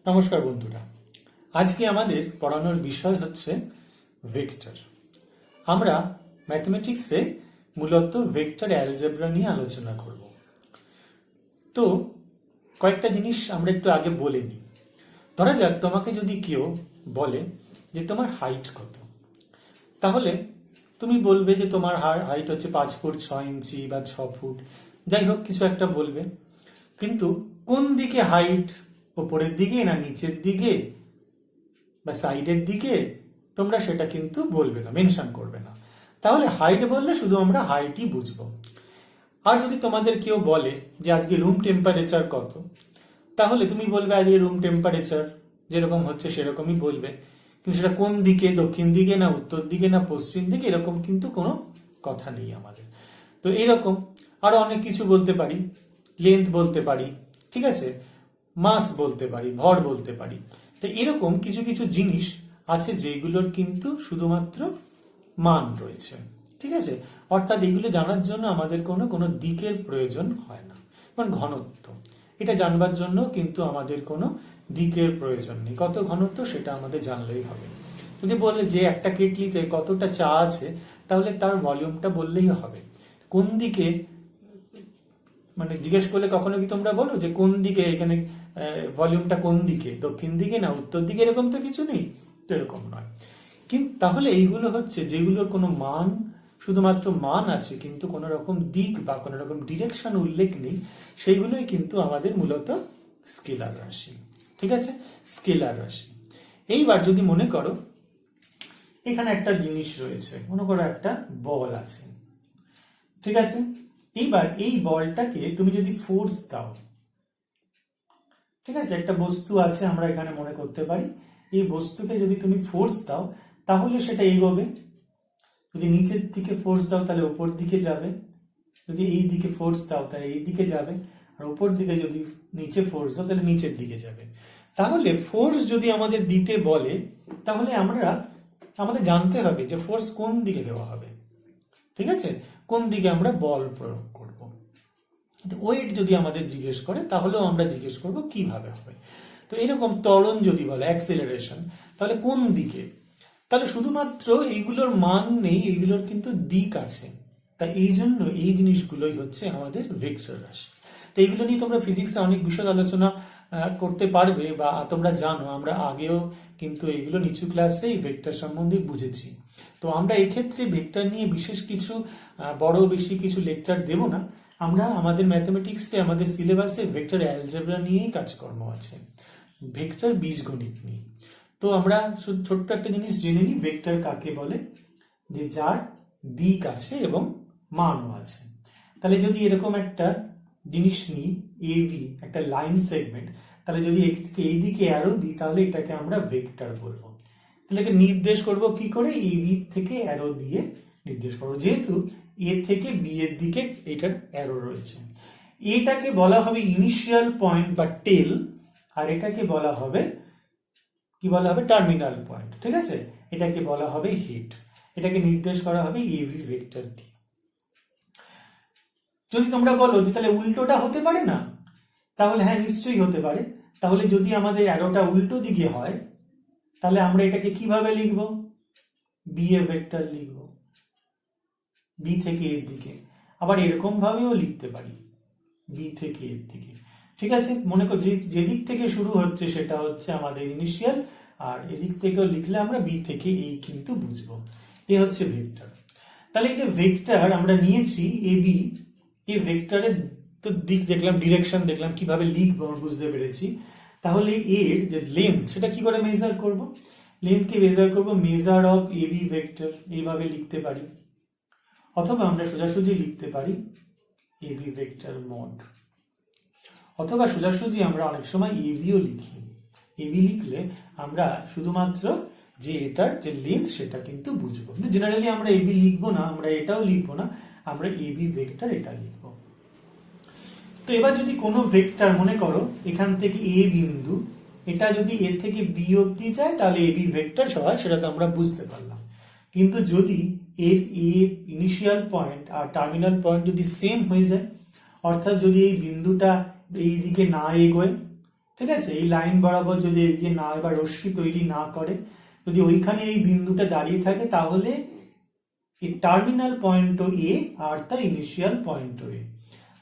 নমস্কার বন্ধুরা, আজকে আমাদের পড়ানোর বিষয় হচ্ছে ভেক্টর। আমরা ম্যাথমেটিক্সে মূলত ভেক্টর অ্যালজেব্রা নিয়ে আলোচনা করব। তো কয়েকটা জিনিস আমরা একটু আগে বলে নিই। ধরা যাক তোমাকে যদি কেউ বলে যে তোমার হাইট কত, তাহলে তুমি বলবে যে তোমার হাইট হচ্ছে 5 ফুট 6 ইঞ্চি বা 6 ফুট, যাই হোক কিছু একটা বলবে। কিন্তু কোন দিকে হাইট, ওপরের দিকে না নিচের দিকে বা সাইডের দিকে, তোমরা সেটা কিন্তু বলবে না, মেনশন করবে না। তাহলে হাইট বললে শুধু আমরা হাইটই বুঝবো। আর যদি তোমাদের কেউ বলে যে আজকে রুম টেম্পারেচার কত, তাহলে তুমি বলবে আজকে রুম টেম্পারেচার যেরকম হচ্ছে সেরকমই বলবে, কিন্তু সেটা কোন দিকে, দক্ষিণ দিকে না উত্তর দিকে না পশ্চিম দিকে, এরকম কিন্তু কোনো কথা নেই আমাদের। তো এরকম আরো অনেক কিছু বলতে পারি, লেন্থ বলতে পারি, ঠিক আছে, মাস বলতে পারি, ভর বলতে পারি। তো এরকম কিছু কিছু জিনিস আছে যেগুলোর কিন্তু শুধুমাত্র মান রয়েছে, ঠিক আছে। অর্থাৎ এগুলো জানার জন্য আমাদের কোনো দিকের প্রয়োজন হয় না। যেমন ঘনত্ব, এটা জানবার জন্য কিন্তু আমাদের কোনো দিকের প্রয়োজন নেই, কত ঘনত্ব সেটা আমাদের জানলেই হবে। যদি বলে যে একটা কেটলিতে কতটা চা আছে, তাহলে তার ভলিউমটা বললেই হবে। কোন দিকে, মানে জিজ্ঞেস করলে কখনো কি তোমরা বলো যে কোন দিকে, এখানে ভলিউমটা কোন দিকে, দক্ষিণ দিকে না উত্তর দিকে, এরকম তো কিছু নেই, তো এরকম নয়। কিন্তু তাহলে এইগুলো হচ্ছে যেগুলোর কোনো মান, শুধুমাত্র মান আছে কিন্তু কোনো রকম দিক বা কোনো রকম ডিরেকশন উল্লেখ নেই, সেইগুলোই কিন্তু আমাদের মূলত স্কেলার রাশি, ঠিক আছে, স্কেলার রাশি। এইবার যদি মনে করো এখানে একটা জিনিস রয়েছে, মনে করো একটা বল আছে, ঠিক আছে। এইবার এই বলটাকে তুমি যদি ফোর্স দাও, ঠিক আছে, একটা বস্তু আছে আমরা এখানে মনে করতে পারি, এই বস্তুকে যদি তুমি ফোর্স দাও তাহলে সেটা এগোবে। যদি নিচের দিকে ফোর্স দাও তাহলে উপর দিকে যাবে, যদি এই দিকে ফোর্স দাও তাহলে এই দিকে যাবে, আর উপর দিকে যদি নিচে ফোর্স দাও তাহলে নিচের দিকে যাবে। তাহলে ফোর্স যদি আমাদের দিতে বলে, তাহলে আমাদের জানতে হবে যে ফোর্স কোন দিকে দেওয়া হবে, ঠিক আছে, কোন দিকে আমরা বল প্রয়োগ করব। ওয়েট যদি আমাদের জিজ্ঞেস করে তাহলেও আমরা জিজ্ঞেস করব কিভাবে হবে। তো এরকম ত্বরণ যদি বলে, অ্যাক্সিলারেশন, তাহলে কোন দিকে, তাহলে শুধুমাত্র এইগুলোর মান নেই, এইগুলোর কিন্তু দিক আছে। তাই এই জন্য এই জিনিসগুলোই হচ্ছে আমাদের ভেক্টর রাশি। তো এইগুলো নিয়ে তোমরা ফিজিক্সে অনেক বিশদ আলোচনা করতে পারবে, বা তোমরা জানো আমরা আগেও কিন্তু এইগুলো নিচু ক্লাসেই ভেক্টর সম্বন্ধে বুঝেছি। তো আমরা এক্ষেত্রে ভেক্টর নিয়ে বিশেষ কিছু বড় বেশি কিছু লেকচার দেব না। আমরা আমাদের ম্যাথমেটিক্সে, আমাদের সিলেবাসে ভেক্টর অ্যালজেব্রা নিয়েই কাজকর্ম আছে, ভেক্টর বীজগণিত নিয়ে। তো আমরা ছোট্ট একটা জিনিস জেনে নিই, ভেক্টর কাকে বলে, যে যার দিক আছে এবং মানও আছে। তাহলে যদি এরকম একটা জিনিস নিই, এবি একটা লাইন সেগমেন্ট, তাহলে যদি এই দিকে অ্যারো দিই তাহলে এটাকে আমরা ভেক্টর বলবো। তাহলে একে নির্দেশ করব কি করে, এবি থেকে অ্যারো দিয়ে নির্দেশ করবো, যেহেতু এ থেকে বি এর দিকে এটার অ্যারো রয়েছে। এটাকে বলা হবে ইনিশিয়াল পয়েন্ট বা টেল, আর এটাকে বলা হবে কি, বলা হবে টার্মিনাল পয়েন্ট, ঠিক আছে, এটাকে বলা হবে হেড। এটাকে নির্দেশ করা হবে এবি ভেক্টর দিয়ে। যদি তোমরা বলো যে তাহলে উল্টোটা হতে পারে না, তাহলে হ্যাঁ নিশ্চয়ই হতে পারে। তাহলে যদি আমাদের অ্যারোটা উল্টো দিকে হয়, তাহলে আমরা এটাকে কিভাবে লিখব, বি এ ভেক্টর লিখব, বি থেকে এর দিকে। আবার এরকম ভাবেও লিখতে পারি, বি থেকে এর দিকে, ঠিক আছে। মনে কর যে দিক থেকে শুরু হচ্ছে সেটা হচ্ছে আমাদের ইনিশিয়াল, আর এদিক থেকেও লিখলে আমরা বি থেকে এই কিন্তু বুঝবো। এ হচ্ছে ভেক্টর। তাহলে এই যে ভেক্টর আমরা নিয়েছি এ বি, এই ভেক্টরের তো দিক দেখলাম, ডিরেকশন দেখলাম, কিভাবে লিখবো বুঝতে পেরেছি। তাহলে এর যে লেন্থ সেটা কি করে মেজার করব, লেন্থকে মেজার করব measure of A B vector, এইভাবে লিখতে পারি। অথবা আমরা সোজাসুজি লিখতে পারি এ বি ভেক্টর মড, অথবা সোজাসুজি আমরা অনেক সময় এ বিও লিখি। এ বি লিখলে আমরা শুধুমাত্র যে এটার যে লেন্থ সেটা কিন্তু বুঝবো, কিন্তু জেনারেলি আমরা এ বি লিখবো না, আমরা এটাও লিখবো না, আমরা এ বি ভেক্টর এটা লিখবো। তো এবার যদি কোনো ভেক্টর মনে করো এখান থেকে এ বিন্দু, এটা যদি এ থেকে বি অবধি যায় তাহলে এ বি ভেক্টর হয়, সেটা তো আমরা বুঝতে পারলাম। কিন্তু যদি এর এ ইনিশিয়াল পয়েন্ট আর টার্মিনাল পয়েন্ট যদি সেম হয়ে যায়, অর্থাৎ যদি এই বিন্দুটা এই দিকে না এগোয়, ঠিক আছে, এই লাইন বরাবর যদি এগিয়ে না বা রশ্মি তৈরি না করে, যদি ওইখানে এই বিন্দুটা দাঁড়িয়ে থাকে, তাহলে এই টার্মিনাল পয়েন্ট এ আর তার ইনিশিয়াল পয়েন্ট এ,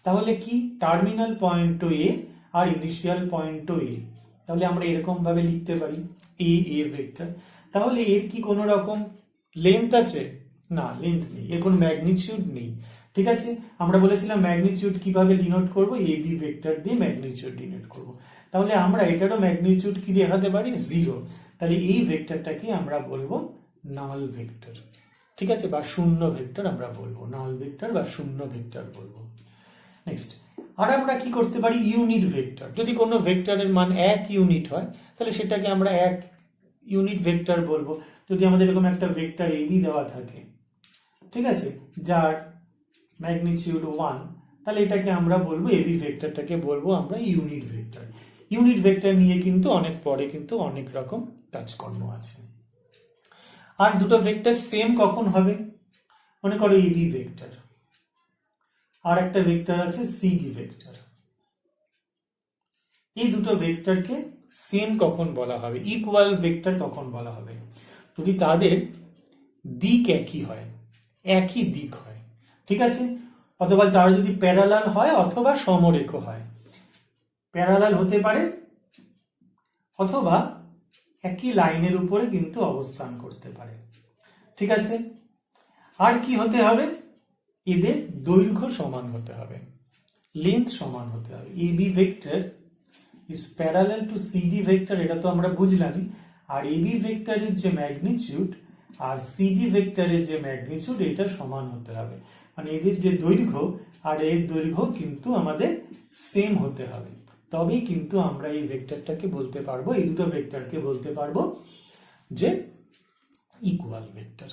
তাহলে কি টার্মিনাল পয়েন্ট এ আর ইনিশিয়াল পয়েন্ট এ, তাহলে আমরা এরকম ভাবে লিখতে পারি এ এ ভেক্টর। তাহলে এর কি কোনো রকম লেন্থ আছে? না, লেন্থ নেই, এর কোনো ম্যাগনিটিউড নেই। ঠিক আছে, আমরা বলেছিলাম ম্যাগনিটিউড কিভাবে ডিনোট করব, এ বি ভেক্টর দিয়ে ম্যাগনিটিউড ডিনোট করব। তাহলে আমরা এটারও ম্যাগনিটিউড কি দেখাতে পারি? 0। তাহলে এই ভেক্টরটাকে আমরা বলবো নাল ভেক্টর। ঠিক আছে, বা শূন্য ভেক্টর আমরা বলবো, নাল ভেক্টর বা শূন্য ভেক্টর বলবো। নেক্সট, আর আমরা কি করতে পারি? Unit vector. যদি কোনো ভেক্টরের মান 1 ইউনিট হয়, তাহলে সেটাকে আমরা 1 ইউনিট ভেক্টর বলবো। যদি আমাদের এরকম একটা ভেক্টর এবি দেওয়া থাকে, ঠিক আছে, যার ম্যাগনিটিউড 1, তাহলে এটাকে আমরা বলবো, এবি ভেক্টরটাকে বলবো আমরা ইউনিট ভেক্টর। ইউনিট ভেক্টর নিয়ে কিন্তু অনেক পরে কিন্তু অনেক রকম কাজকর্ম আছে। আর দুটো ভেক্টর সেম কখন হবে? মনে করো এবি ভেক্টর, আর একটা ভেক্টর আছে সিডি ভেক্টর। এই দুটো ভেক্টরকে সেম কখন বলা হবে? ইকুয়াল ভেক্টর কখন বলা হবে? যদি তাদের দিক একই হয়, একই দিক হয়। ঠিক আছে, অথবা তারা যদি প্যারালাল হয় অথবা সমরেখ হয়। প্যারালাল হতে পারে অথবা একই লাইনের উপরে কিন্তু অবস্থান করতে পারে। ঠিক আছে, আর কি হতে হবে? এদের দৈর্ঘ্য সমান হতে হবে, লেন্থ সমান হতে হবে। AB vector is parallel to CD vector, এটা তো আমরা বুঝলামই। আর এবি ভেক্টরের যে ম্যাগনিটিউড আর সিডি ভেক্টরের যে ম্যাগনিটিউড, এটা সমান হতে হবে। মানে এদের যে দৈর্ঘ্য আর এর দৈর্ঘ্য কিন্তু আমাদের সেম হতে হবে, তবেই কিন্তু আমরা এই ভেক্টরটাকে বলতে পারবো, এই দুটো ভেক্টরকে বলতে পারবো যে ইকুয়াল ভেক্টর।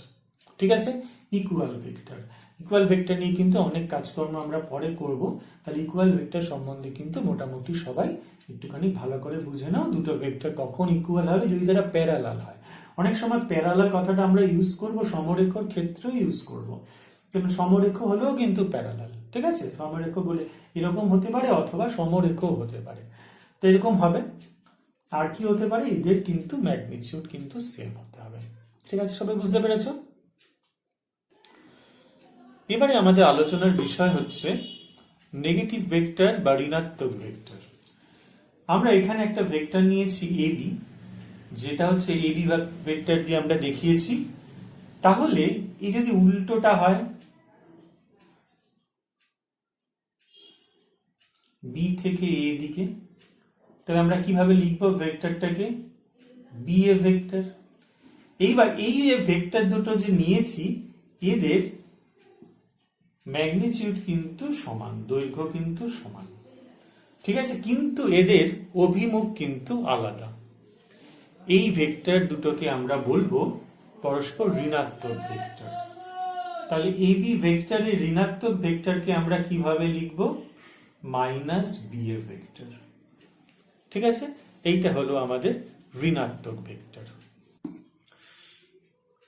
ঠিক আছে, ইকুয়াল ভেক্টর। ইকুয়াল ভেক্টর নিয়ে কিন্তু অনেক কাজকর্ম আমরা পরে করব। তাহলে ইকুয়াল ভেক্টর সম্বন্ধে কিন্তু মোটামুটি সবাই একটুখানি ভালো করে বুঝে নাও, দুটো ভেক্টর কখন ইকুয়াল হবে? যদি তারা প্যারালাল হয়। অনেক সময় প্যারালাল কথাটা আমরা ইউজ করব সমরেখর ক্ষেত্রেও ইউজ করব, কিন্তু সমরেখ হলেও কিন্তু প্যারালাল। ঠিক আছে, সমরেখ বলে এরকম হতে পারে অথবা সমরেখও হতে পারে, তো এরকম হবে। আর কি হতে পারে? এদের কিন্তু ম্যাগনিটিউড কিন্তু সেম হতে হবে। ঠিক আছে, সবাই বুঝতে পেরেছো? এবারে আমাদের আলোচনার বিষয় হচ্ছে নেগেটিভ ভেক্টর বা ঋণাত্মক ভেক্টর। আমরা এখানে একটা ভেক্টর নিয়েছি এবি, যেটা হচ্ছে এবি ভেক্টর দিয়ে আমরা দেখিয়েছি। তাহলে এই যদি উল্টোটা হয়, বি থেকে এ দিকে, তাহলে আমরা কিভাবে লিখবো ভেক্টরটাকে? B A vector. এইবার এই ভেক্টর দুটো যে নিয়েছি, এদের ম্যাগনিটিউড কিন্তু সমান, দৈর্ঘ্য কিন্তু সমান। ঠিক আছে, কিন্তু এদের অভিমুখ কিন্তু আলাদা। এই ভেক্টর দুটোকে আমরা বলবো পরস্পর ঋণাত্মক ভেক্টর। তাহলে এবি ভেক্টরের ঋণাত্মক ভেক্টরকে আমরা কিভাবে লিখবো? Minus B A vector. ঠিক আছে, এইটা হলো আমাদের ঋণাত্মক ভেক্টর।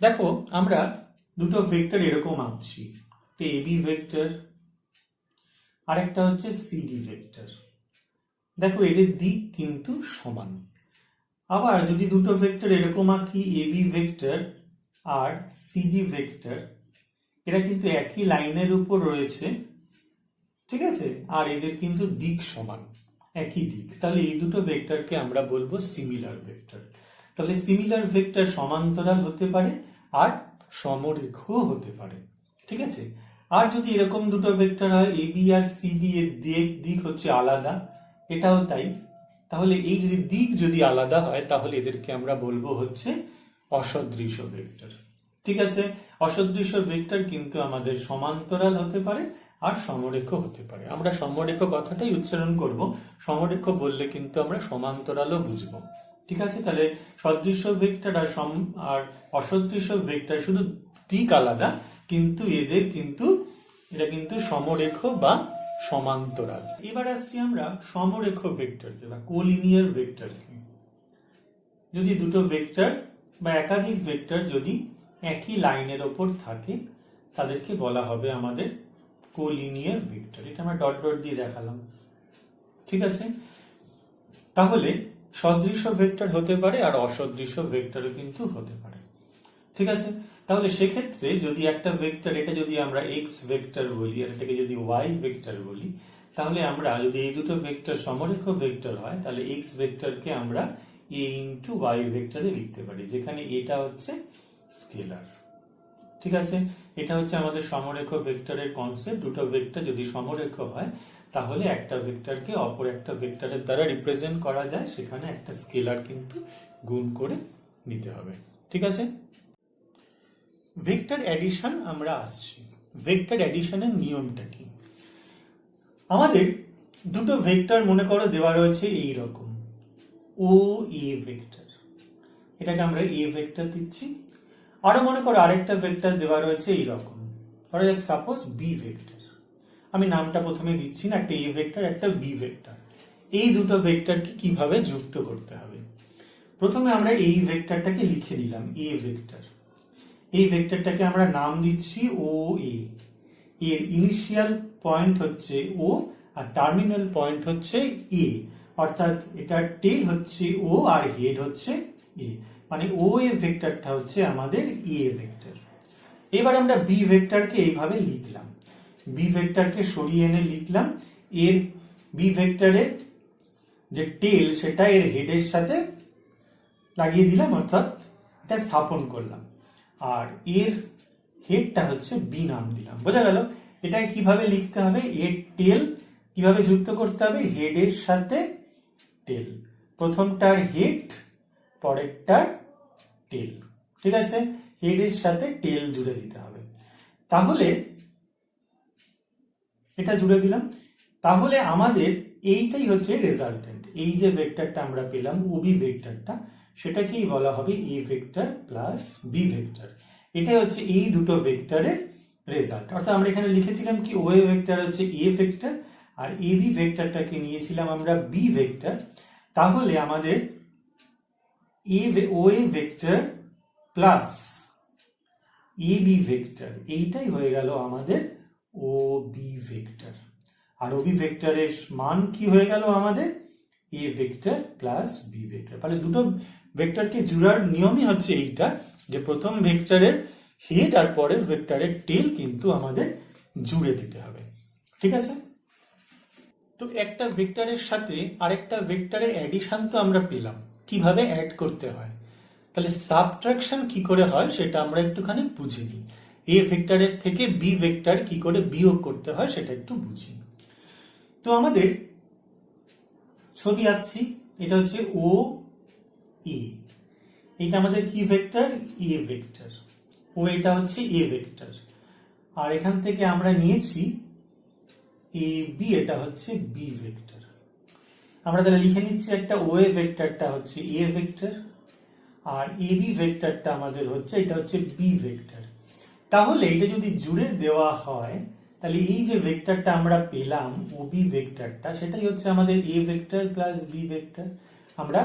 দেখো, আমরা দুটো ভেক্টর এরকম আঁকছি, এবি ভেক্টর, আরেকটা হচ্ছে সিডি ভেক্টর। দেখো, এদের দিক কিন্তু সমান। আবার যদি দুটো ভেক্টর এরকম আঁকি, এবি ভেক্টর আর সিডি ভেক্টর, এরা কিন্তু একই লাইনের উপর রয়েছে। ঠিক আছে, আর এদের কিন্তু দিক সমান, একই দিক। তাহলে এই দুটো ভেক্টরকে আমরা বলবো সিমিলার ভেক্টর। তাহলে সিমিলার ভেক্টর সমান্তরাল হতে পারে আর সমরেখও হতে পারে। ঠিক আছে, আর যদি এরকম দুটো ভেক্টর হয়, এবি আর সিডি, এর দিক হচ্ছে আলাদা, এটাও তাই, তাহলে এই যদি দিক যদি আলাদা হয়, তাহলে এদেরকে আমরা বলবো হচ্ছে অসদৃশ ভেক্টর। ঠিক আছে, অসদৃশ ভেক্টর কিন্তু আমাদের সমান্তরাল হতে পারে আর সমরেখ হতে পারে। আমরা সমরেখ কথাটাই উচ্চারণ করব, সমরেখ বললে কিন্তু আমরা সমান্তরালও বুঝবো। ঠিক আছে, তাহলে সদৃশ ভেক্টর আর অসদৃশ ভেক্টর শুধু দিক আলাদা, কিন্তু এদের কিন্তু এটা কিন্তু সমরেখ বা সমান্তরাল। এবার আসছি আমরা সমরেখ ভেক্টরকে বা কোলিনিয়ার ভেক্টরকে। যদি দুটো ভেক্টর বা একাধিক ভেক্টর যদি একই লাইনের ওপর থাকে, তাদেরকে বলা হবে আমাদের কোলিনিয়ার ভেক্টর। এটা আমরা ডট ডট দিয়ে দেখালাম। ঠিক আছে, তাহলে সদৃশ ভেক্টর হতে পারে আর অসদৃশ ভেক্টরও কিন্তু হতে পারে। ঠিক আছে, তাহলে সেক্ষেত্রে যদি একটা ভেক্টর, এটা যদি আমরা এক্স ভেক্টর বলি আর এটাকে যদি ওয়াই ভেক্টর বলি, তাহলে আমরা যদি এই দুটো ভেক্টর সমরেখ ভেক্টর হয় তাহলে এক্স ভেক্টরকে আমরা এ ইন্টু ওয়াই ভেক্টরে লিখতে পারি, যেখানে এটা হচ্ছে স্কেলার। ঠিক আছে, এটা হচ্ছে আমাদের সমরেখ ভেক্টরের কনসেপ্ট। দুটো ভেক্টর যদি সমরেখ হয় তাহলে একটা ভেক্টরকে অপর একটা ভেক্টরের দ্বারা রিপ্রেজেন্ট করা যায়, সেখানে একটা স্কেলার কিন্তু গুণ করে নিতে হবে। ঠিক আছে, ভেক্টর অ্যাডিশন আমরা আসছি। ভেক্টর অ্যাডিশনের নিয়মটা কি? আমাদের দুটো ভেক্টর মনে করো দেওয়া রয়েছে এই রকম, ও এ ভেক্টর, এটাকে আমরা এ ভেক্টর দিচ্ছি। আরো মনে করো আরেকটা ভেক্টর দেওয়া রয়েছে এই রকম, ধরা যাক সাপোজ বি ভেক্টর। আমি নামটা প্রথমে দিচ্ছি না, একটা এ ভেক্টর একটা বি ভেক্টর। এই দুটো ভেক্টরকে কিভাবে যুক্ত করতে হবে? প্রথমে আমরা এই ভেক্টরটাকে লিখে নিলাম এ ভেক্টর। এই ভেক্টরটাকে আমরা নাম দিচ্ছি ও এ। এর ইনিশিয়াল পয়েন্ট হচ্ছে ও আর টার্মিনাল পয়েন্ট হচ্ছে এ, অর্থাৎ এটা টেল হচ্ছে ও আর হেড হচ্ছে এ, মানে ও এ ভেক্টরটা হচ্ছে আমাদের এ ভেক্টর। এবার আমরা বি ভেক্টরকে এইভাবে লিখলাম, বি ভেক্টরকে সরিয়ে এনে লিখলাম এর বি ভেক্টরের যে টেল সেটা এর হেডের সাথে লাগিয়ে দিলাম, অর্থাৎ এটা স্থাপন করলাম, আর এর হেডটা হচ্ছে বি নাম দিলাম। বোঝা গেল? এটাকে কিভাবে লিখতে হবে? এর টেল কিভাবে যুক্ত করতে হবে? হেডের সাথে টেল, প্রথমটার হেড পরেরটার টেল। ঠিক আছে, হেডের সাথে টেল জুড়ে দিতে হবে। তাহলে এটা জুড়ে দিলাম, তাহলে আমাদের এইটাই হচ্ছে রেজাল্টেন্ট। এই যে ভেক্টরটা আমরা পেলাম ওবি ভেক্টরটা, সেটাকেই বলা হবে A vector plus B vector. এটাই হচ্ছে এই দুটো ভেক্টরের রেজাল্ট। অর্থাৎ আমরা এখানে লিখেছিলাম কি ও এ ভেক্টর হচ্ছে এ ভেক্টর আর এ বি ভেক্টরটাকে নিয়েছিলাম আমরা বি ভেক্টর। তাহলে আমাদের O A vector plus A B vector, এইটাই হয়ে গেল আমাদের ও বি ভেক্টর। আর ও বি ভেক্টরের মান কি হয়ে গেল আমাদের? A vector plus B vector. তাহলে দুটো ভেক্টরকে জোড়ার নিয়মই হচ্ছে এইটা, যে প্রথম ভেক্টরের হেড আর পরের ভেক্টরের টেল কিন্তু আমাদের জুড়ে দিতে হবে। ঠিক আছে, তো একটা ভেক্টরের সাথে আরেকটা ভেক্টরের অ্যাডিশন তো আমরা পেলাম, কিভাবে অ্যাড করতে হয়। তাহলে সাবট্রাকশন কি করে হয় সেটা আমরা একটুখানি বুঝে নিই। এ ভেক্টরের থেকে বি ভেক্টর কি করে বিয়োগ করতে হয় সেটা একটু বুঝি। তো আমাদের ছবি আঁকছি, এটা হচ্ছে ও এ, এটা আমাদের কি ভেক্টর? এ ভেক্টর। ও এটা হচ্ছে এ ভেক্টর, আর এখান থেকে আমরা নিয়েছি এ বি, এটা হচ্ছে বি ভেক্টর। আমরা তাহলে লিখে নিচ্ছি একটা ও এ ভেক্টরটা হচ্ছে এ ভেক্টর আর এ বি ভেক্টরটা আমাদের হচ্ছে এটা হচ্ছে বি ভেক্টর। তাহলে এটা যদি জুড়ে দেওয়া হয় তাহলে এই যে ভেক্টরটা আমরা পেলাম ও বি ভেক্টরটা, সেটাই হচ্ছে আমাদের A vector plus B vector. আমরা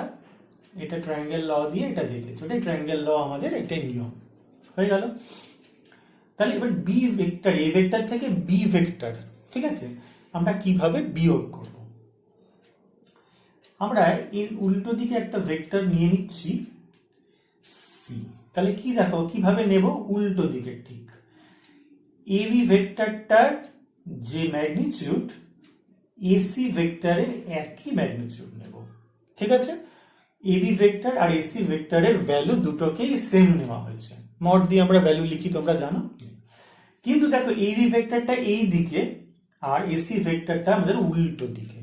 এটা ট্রায়াঙ্গেল ল দিয়ে এটা দেখেছি, ওটাই ট্রায়াঙ্গেল ল আমাদের এটাই নিয়ম হয়ে গেল। তাহলে এবার বি ভেক্টর, এ ভেক্টর থেকে বি ভেক্টর, ঠিক আছে, আমরা কিভাবে বিয়োগ করব? আমরা এর উল্টো দিকে একটা ভেক্টর নিয়ে নিচ্ছি সি। তাহলে কি দেখো কিভাবে নেব? উল্টো দিকে, ঠিক এ বি ভেক্টরটার যে ম্যাগনিটিউড এসি ভেক্টরের একই ম্যাগনিটিউড নেব। ঠিক আছে, এ বি ভেক্টর আর এসি ভেক্টরের ভ্যালু দুটোকেই সেম নেওয়া হয়েছে, মড দিয়ে আমরা ভ্যালু লিখি তোমরা জানো। কিন্তু দেখো এ বি ভেক্টরটা এই দিকে আর এসি ভেক্টরটা আমাদের উল্টো দিকে,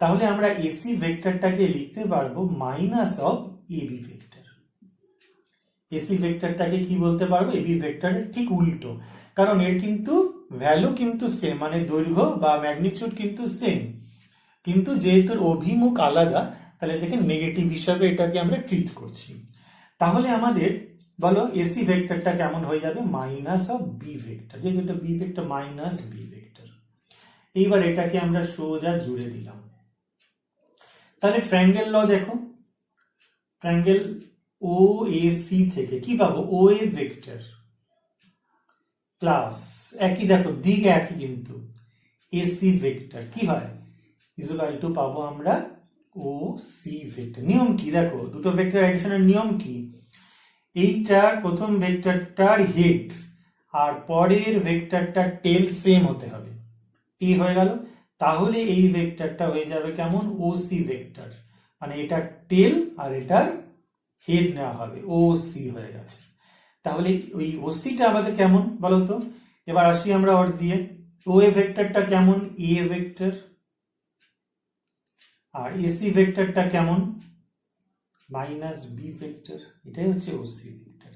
তাহলে আমরা এসি ভেক্টরটাকে লিখতে পারবো minus of A B vector. AC ভেক্টরটাকে কি বলতে পারবো? এ বি ভেক্টরের ঠিক উল্টো, কারণ এর কিন্তু ভ্যালু কিন্তু সেম, মানে দৈর্ঘ্য বা ম্যাগনিটিউড কিন্তু সেম, কিন্তু যেহেতু অভিমুখ আলাদা তাহলে এটাকে নেগেটিভ হিসাবে এটাকে আমরা ট্রিট করছি। তাহলে আমাদের বলো এসি ভেক্টরটা কেমন হয়ে যাবে? মাইনাস অফ বি ভেক্টর, যেহেতু এটা B vector minus B vector. এইবার এটাকে আমরা সোজা জুড়ে দিলাম। তাহলে ট্রায়াঙ্গেল ল দেখো, ট্রায়াঙ্গেল ও এ সি থেকে কি পাবো? ও এ ভেক্টর প্লাস একই, দেখো দিক একই কিন্তু এসি ভেক্টর কি হয়? ইকুয়াল টু পাবো আমরা ও সি ভেক্টর। নিয়ম কি দেখো, দুটো ভেক্টর অ্যাডিশনের নিয়ম কি, এইটার প্রথম ভেক্টরটার হেড আর পরের ভেক্টরটার টেল সেম হতে হবে, এই হয়ে গেল। তাহলে এই ভেক্টরটা হয়ে যাবে কেমন, ও সি ভেক্টর, মানে এটার টেল আর এটার হেড নেওয়া হবে, ও সি হয়ে গেছে। তাহলে ওই ওসিটা আমাদের কেমন বলতো, এবার আসি আমরা ওর দিয়ে, ও এ ভেক্টরটা কেমন, এ ভেক্টর, আর এসি ভেক্টরটা কেমন, মাইনাস বি ভেক্টর, এটাই হচ্ছে ওসি ভেক্টর।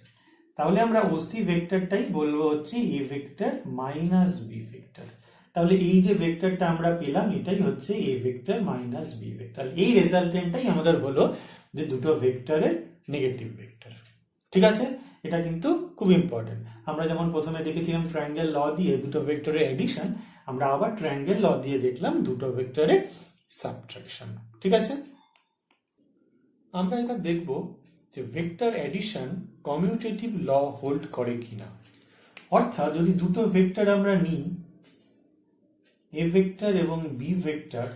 তাহলে আমরা ওসি ভেক্টরটাই বলবো হচ্ছে A vector minus B vector. তাহলে এই যে ভেক্টরটা আমরা পেলাম এটাই হচ্ছে A vector minus B vector. এই রেজাল্টেন্টটাই আমাদের হলো যে দুটো ভেক্টরের নেগেটিভ ভেক্টর। ঠিক আছে, এটা কিন্তু খুব ইম্পর্টেন্ট। আমরা যেমন প্রথমে দেখেছিলাম ট্রায়াঙ্গেল ল দিয়ে দুটো ভেক্টরের এডিশন, আমরা আবার ট্রায়াঙ্গেল ল দিয়ে দেখলাম দুটো ভেক্টরের সাবট্রাকশন। ঠিক আছে, আমরা এবার দেখব যে vector addition commutative law hold করে কিনা। অর্থাৎ যদি দুটো ভেক্টর আমরা নিই, এ ভেক্টর এবং বি ভেক্টর,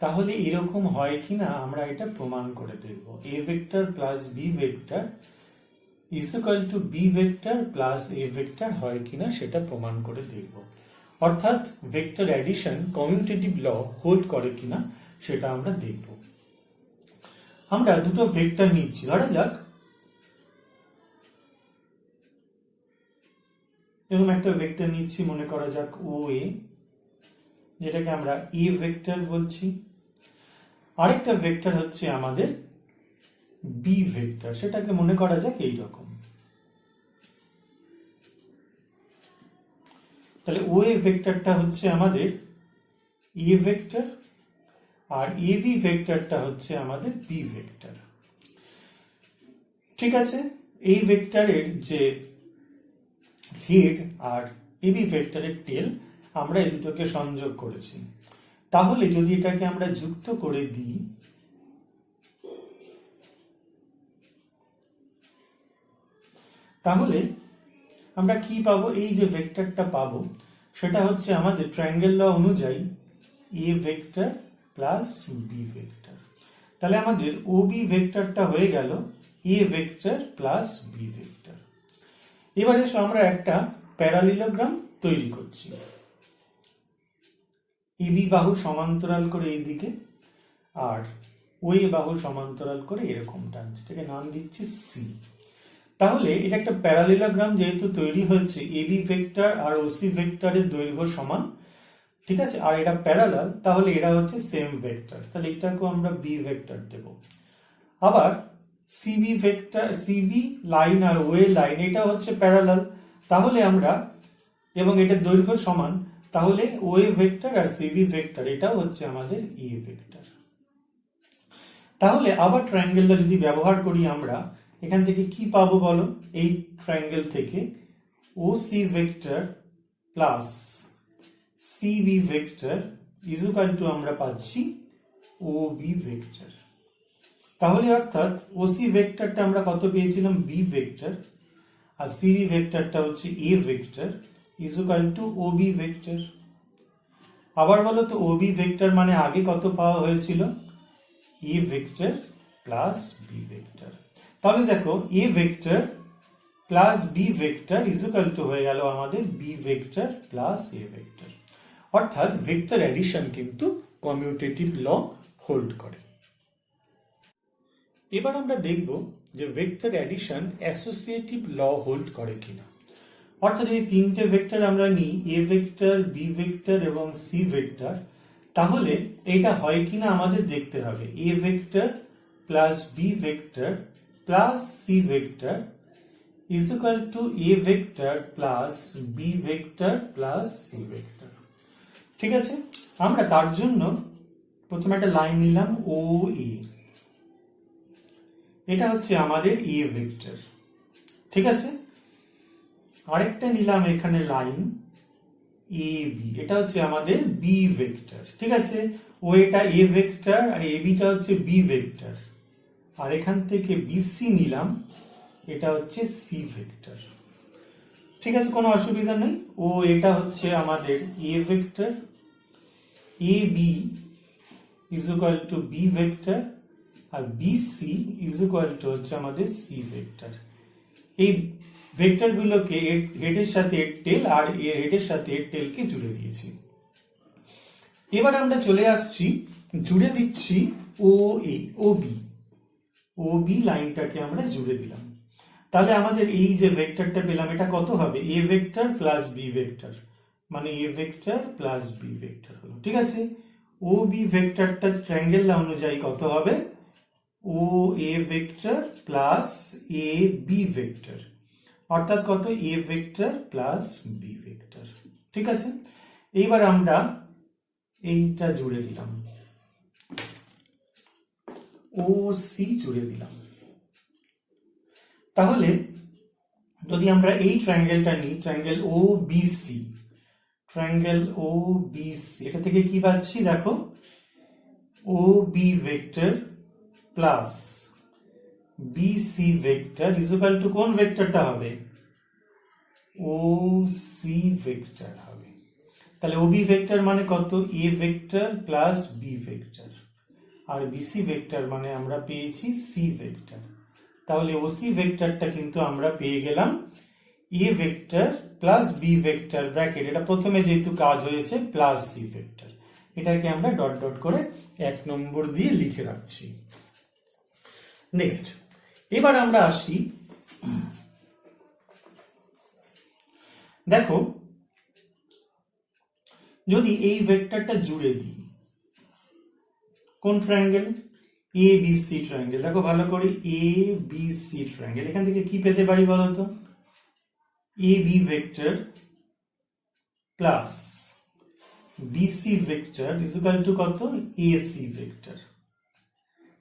তাহলে এরকম হয় কিনা আমরা এটা প্রমাণ করে দেখব। A vector plus B vector is equal to B vector plus A vector হয় কিনা সেটা প্রমাণ করে দেখব। অর্থাৎ vector addition commutative law hold করে কিনা সেটা আমরা দেখব। আমরা দুটো ভেক্টর নিচ্ছি, ধরা যাক এরকম একটা ভেক্টর নিচ্ছি, মনে করা যাক ও এ, যেটাকে আমরা এ ভেক্টর বলছি। আরেকটা ভেক্টর হচ্ছে আমাদের বি ভেক্টর, সেটাকে মনে করা যাক এইরকম। তাহলে ও এ ভেক্টরটা হচ্ছে আমাদের এ ভেক্টর, আর এ বি ভেক্টরটা হচ্ছে আমাদের বি ভেক্টর। ঠিক আছে, এই ভেক্টরের যে হেড আর এ বি ভেক্টরের টেল আমরা এই দুটোকে সংযোগ করেছি। তাহলে যদি এটাকে আমরা যুক্ত করে দিই, তাহলে আমরা কি পাবো, এই যে ভেক্টরটা পাবো সেটা হচ্ছে আমাদের ট্রায়াঙ্গেল ল অনুযায়ী A vector plus B vector. তাহলে আমাদের ও বি ভেক্টরটা হয়ে গেল A vector plus B vector. এবার এসে আমরা একটা প্যারালিলোগ্রাম তৈরি করছি। এবি বাহু সমান্তরাল করে এইদিকে, আর ওই বাহু সমান্তরাল করে এরকম টানছে, এটাকে নাম দিচ্ছি সি। তাহলে এটা একটা প্যারালিলোগ্রাম যেহেতু তৈরি হয়েছে, এবি ভেক্টর আর ওসি ভেক্টরের দৈর্ঘ্য সমান, ঠিক আছে, আর এটা প্যারালাল, তাহলে এরা হচ্ছে সেম ভেক্টর, তাহলে এটাকেও আমরা বি ভেক্টর দেব। আবার সিবি ভেক্টর, সিবি লাইন আর ওয়ে লাইন এটা হচ্ছে প্যারালাল, তাহলে আমরা, এবং এটার দৈর্ঘ্য সমান, তাহলে ওয়ে ভেক্টর আর সিবি ভেক্টর এটাও হচ্ছে আমাদের এ ভেক্টর। তাহলে আবার ট্রায়াঙ্গেলটা যদি ব্যবহার করি আমরা, এখান থেকে কি পাবো বলো, এই ট্রায়াঙ্গেল থেকে O C vector plus CB vector is equal to আমরা পাচ্ছি ও বি ভেক্টর। তাহলে অর্থাৎ ওসি ভেক্টরটা আমরা কত পেয়েছিলাম, বি ভেক্টর, আর সিবি ভেক্টরটা হচ্ছে A vector is equal to O B vector. আবার বলো তো ও বি ভেক্টর মানে আগে কত পাওয়া হয়েছিল, A vector plus B vector. তাহলে দেখো A vector plus B vector is equal to হয়ে গেল আমাদের B vector plus A vector. অর্থাৎ ভেক্টর এডিশন কিন্তু কমিউটেটিভ ল হোল্ড করে। এবার আমরা দেখব যে vector addition associative law hold করে কিনা। অর্থাৎ এই তিনটে ভেক্টর আমরা নিই, এ ভেক্টর, বি ভেক্টর এবং সি ভেক্টর, তাহলে এটা হয় কিনা আমাদের দেখতে হবে। A vector plus B vector plus C vector is equal to A vector plus B vector plus C vector. ঠিক আছে, আমরা তার জন্য প্রথমে একটা লাইন নিলাম ও এ, এটা হচ্ছে আমাদের এ ভেক্টর। ঠিক আছে, আরেকটা নিলাম এখানে লাইন এ বি, এটা হচ্ছে আমাদের বি ভেক্টর। ঠিক আছে, ও এটা এ ভেক্টর আর এ বিটা হচ্ছে বি ভেক্টর, আর এখান থেকে বিসি নিলাম, এটা হচ্ছে সি ভেক্টর। ঠিক আছে, কোনো অসুবিধা নেই। ও এটা হচ্ছে আমাদের A vector, A B is equal to B vector, আর বিসি ইজ ইকুয়াল টু হচ্ছে আমাদের সি ভেক্টর। এই ভেক্টরগুলোকে হেডের সাথে এর টেল আর এর হেডের সাথে এর টেলকে জুড়ে দিয়েছি। এবার আমরা চলে আসছি, জুড়ে দিচ্ছি ও এ ও বি লাইনটাকে আমরা জুড়ে দিলাম। তাহলে আমাদের এই যে ভেক্টরটা পেলাম এটা কত হবে? A vector plus B vector, মানে A vector plus B vector হলো। ঠিক আছে, ও বি ভেক্টরটা ট্রায়াঙ্গেল অনুযায়ী কত হবে? O A vector plus A B vector, অর্থাৎ কত? A vector plus B vector. ঠিক আছে, এইবার আমরা এইটা জুড়ে দিলাম, ও সি জুড়ে দিলাম। তাহলে যদি আমরা এই ট্রায়াঙ্গেলটা নিই, ট্রায়াঙ্গেল ও বিসি, এটা থেকে কি পাচ্ছি দেখো? O B vector plus BC vector is equal to কোন ভেক্টরটা হবে? ও সি ভেক্টর হবে। তাহলে ও বি ভেক্টর মানে কত? A vector plus B vector, আর বিসি ভেক্টর মানে আমরা পেয়েছি সি ভেক্টর। তাহলে ওসি ভেক্টরটা কিন্তু আমরা পেয়ে গেলাম A vector plus B vector bracket, এটা প্রথমে যেহেতু কাজ হয়েছে প্লাস সি ভেক্টর, এটাকে আমরা ডট ডট করে 1 নম্বর দিয়ে লিখে রাখছি। নেক্সট, এবার আমরা আসি, দেখো যদি এই ভেক্টরটা জুড়ে দিই কোন triangle? A B C triangle. দেখো ভালো করে, এ বি সি ট্রায়াঙ্গেল, এখান থেকে কি পেতে পারি বলতো? A B vector plus BC vector is equal to কত? AC vector.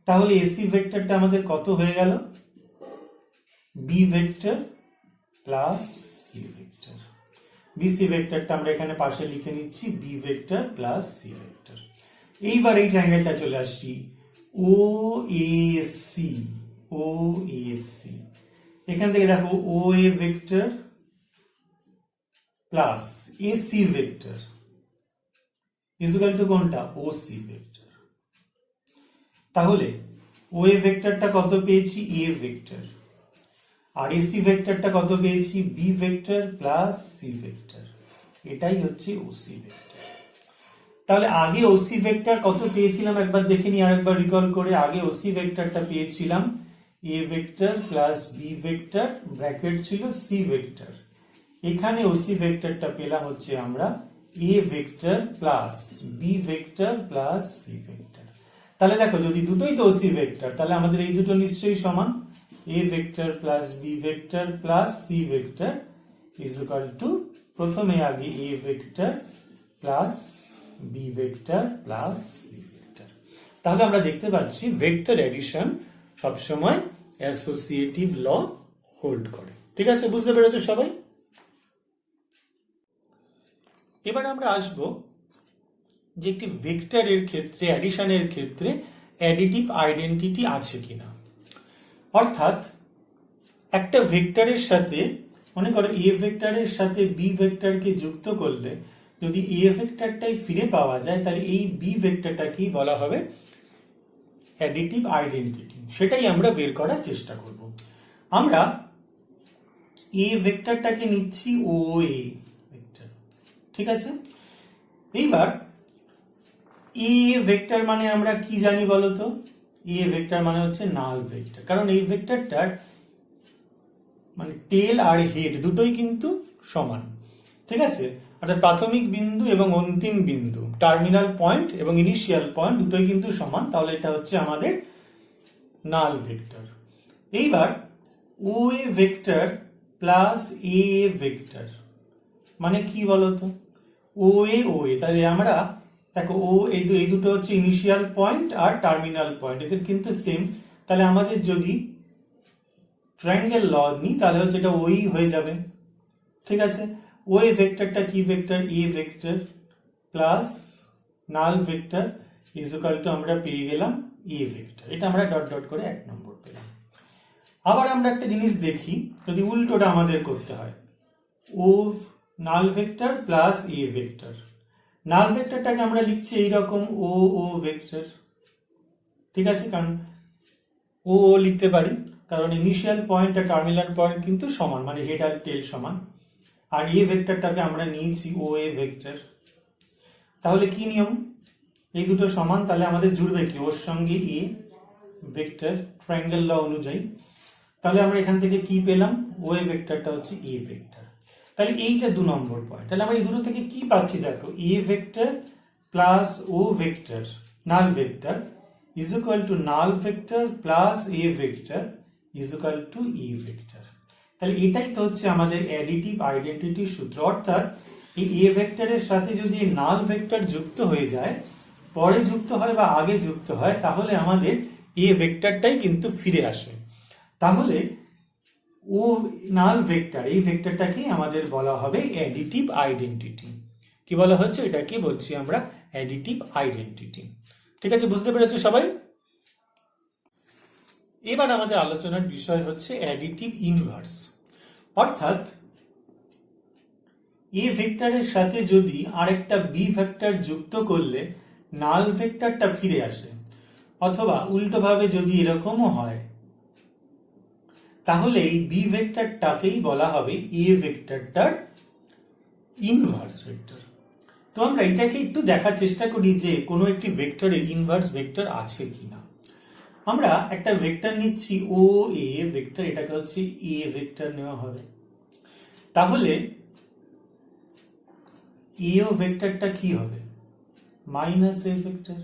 তাহলে এসি ভেক্টরটা আমাদের কত হয়ে গেল? B vector plus C vector. BC ভেক্টরটা আমরা এখানে পাশে লিখে নিচ্ছি, B vector plus C vector. এইবার এই ট্রায়াঙ্গেলটা চলে আসছি, ও এ সি, এখান থেকে দেখো O A vector plus AC vector is equal to কোনটা? O C vector. তাহলে ও এ ভেক্টরটা কত পেয়েছি? এ ভেক্টর, আর এসি ভেক্টরটা কত পেয়েছি? B vector plus C vector, এটাই হচ্ছে ওসি ভেক্টর। তাহলে আগে ওসি ভেক্টর কত পেয়েছিলাম একবার দেখে নি, আরেকবার রিকল করে। আগে ওসি ভেক্টরটা পেয়েছিলাম A vector plus B vector bracket ছিল সি ভেক্টর। এখানে ওসি ভেক্টরটা পেলাম হচ্ছে আমরা A vector plus B vector plus C vector. তাহলে দেখো যদি দুটোই তো ওসি ভেক্টর, তাহলে আমাদের এই দুটো নিশ্চয়ই সমান, A vector plus B vector plus C vector is equal to, প্রথমে আগে A vector plus B vector plus C vector. তাহলে আমরা দেখতে পাচ্ছি ভেক্টর এডিশন সবসময় অ্যাসোসিয়েটিভ ল হোল্ড করে। ঠিক আছে, বুঝতে পেরেছো সবাই? এবার আমরা আসব যে একটি ভেক্টরের ক্ষেত্রে, অ্যাডিশনের ক্ষেত্রে অ্যাডিটিভ আইডেন্টিটি আছে কিনা। অর্থাৎ একটা ভেক্টরের সাথে, মনে করো এ ভেক্টরের সাথে বি ভেক্টরকে যুক্ত করলে যদি এ ভেক্টরটাই ফিরে পাওয়া যায়, তাহলে এই বি ভেক্টরটাকেই বলা হবে অ্যাডিটিভ আইডেন্টিটি। সেটাই আমরা বের করার চেষ্টা করব। আমরা এ ভেক্টরটাকে নিচ্ছি ও এ ভেক্টর। ঠিক আছে, এইবার এ ভেক্টর মানে আমরা কি জানি বলতো? এ ভেক্টর মানে হচ্ছে নাল ভেক্টর, কারণ এই ভেক্টরটার মানে টেল আর হেড দুটোই কিন্তু সমান। ঠিক আছে, অর্থাৎ প্রাথমিক বিন্দু এবং অন্তিম বিন্দু, টার্মিনাল পয়েন্ট এবং ইনিশিয়াল পয়েন্ট দুটোই কিন্তু সমান। তাহলে এটা হচ্ছে আমাদের নাল ভেক্টর। এইবার O A vector plus A vector মানে কি বলতো? ও এ, তাহলে আমরা দেখো এই দুটো হচ্ছে ইনিশিয়াল পয়েন্ট আর টার্মিনাল পয়েন্ট, এদের কিন্তু সেম। তাহলে আমাদের যদি ট্রায়াঙ্গেল ল নিই তাহলে হচ্ছে এটা ওই হয়ে যাবে। ঠিক আছে, ও এ ভেক্টরটা কি vector? A vector plus null vector is equal to আমরা পেয়ে গেলাম এ ভেক্টর। এটা আমরা ডট ডট করে 1 নম্বর পেলাম। আবার আমরা একটা জিনিস দেখি, যদি উল্টোটা আমাদের করতে হয়, ও নাল ভেক্টর প্লাস এ ভেক্টর, নাল ভেক্টরটাকে আমরা লিখছি এইরকম ও ভেক্টর। ঠিক আছে, কারণ ও লিখতে পারি, কারণ ইনিশিয়াল পয়েন্ট আর টার্মিনাল পয়েন্ট কিন্তু সমান, মানে হেড আর টেল সমান। আর এ ভেক্টরটাকে আমরা নিয়েছি ও এ ভেক্টর। তাহলে কি নিয়ম, এই দুটো সমান, তাহলে আমাদের জুড়বে কি ওর সঙ্গে এ ভেক্টর, ট্রায়াঙ্গেল ল অনুযায়ী। তাহলে আমরা এখান থেকে কি পেলাম, ও এ ভেক্টরটা হচ্ছে এ ভেক্টর। তাহলে এইটা 2 নম্বর পয়েন্ট। তাহলে আমরা এই দুটো থেকে কি পাচ্ছি দেখো, A vector plus O vector null vector is equal to null vector plus A vector is equal to E vector. তাহলে এটাই তো হচ্ছে আমাদের অ্যাডিটিভ আইডেন্টিটি সূত্র। অর্থাৎ এই এ ভেক্টরের সাথে যদি নাল ভেক্টর যুক্ত হয়ে যায়, পরে যুক্ত হয় বা আগে যুক্ত হয়, তাহলে আমাদের এ ভেক্টরটাই কিন্তু ফিরে আসে। তাহলে ও নাল ভেক্টর, এই ভেক্টরটাকে আমাদের বলা হবে অ্যাডিটিভ আইডেন্টিটি। কি বলা হচ্ছে, এটা কি বলছি আমরা, অ্যাডিটিভ আইডেন্টিটি। ঠিক আছে, বুঝতে পেরেছো সবাই? এবার আমাদের আলোচনার বিষয় হচ্ছে অ্যাডিটিভ ইনভার্স। অর্থাৎ এ ভেক্টরের সাথে যদি আরেকটা বি ভেক্টর যুক্ত করলে নাল ভেক্টরটা ফিরে আসে, অথবা উল্টোভাবে যদি এরকমও হয়, তাহলে এই বি ভেক্টরটাকেই বলা হবে এ ভেক্টরটার ইনভার্স ভেক্টর। তো আমরা এটাকে একটু দেখার চেষ্টা করি যে কোনো একটি ভেক্টরের ইনভার্স ভেক্টর আছে কিনা। আমরা একটা ভেক্টর নিচ্ছি ও এ ভেক্টর, এটাকে হচ্ছে এ ভেক্টর নেওয়া হবে। তাহলে এ ও ভেক্টরটা কি হবে, মাইনাস এ ভেক্টর।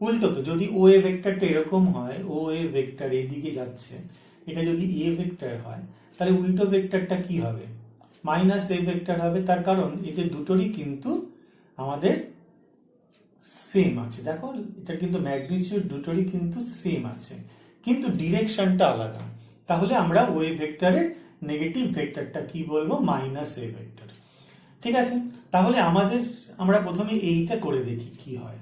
উল্টো তো, যদি ও এ ভেক্টরটা এরকম হয়, ও এ ভেক্টর এদিকে যাচ্ছে, এটা যদি এ ভেক্টর হয়, তাহলে উল্টো ভেক্টরটা কি হবে, মাইনাস এ ভেক্টর হবে। তার কারণ এদের দুটোরই কিন্তু আমাদের সেম আছে। দেখো, এটা কিন্তু ম্যাগনিটিউড দুটোরই কিন্তু সেম আছে, কিন্তু ডিরেকশনটা আলাদা। তাহলে আমরা ও এ ভেক্টরের নেগেটিভ ভেক্টরটা কি বলবো, মাইনাস এ ভেক্টর। ঠিক আছে, তাহলে আমরা প্রথমে এইটা করে দেখি কি হয়।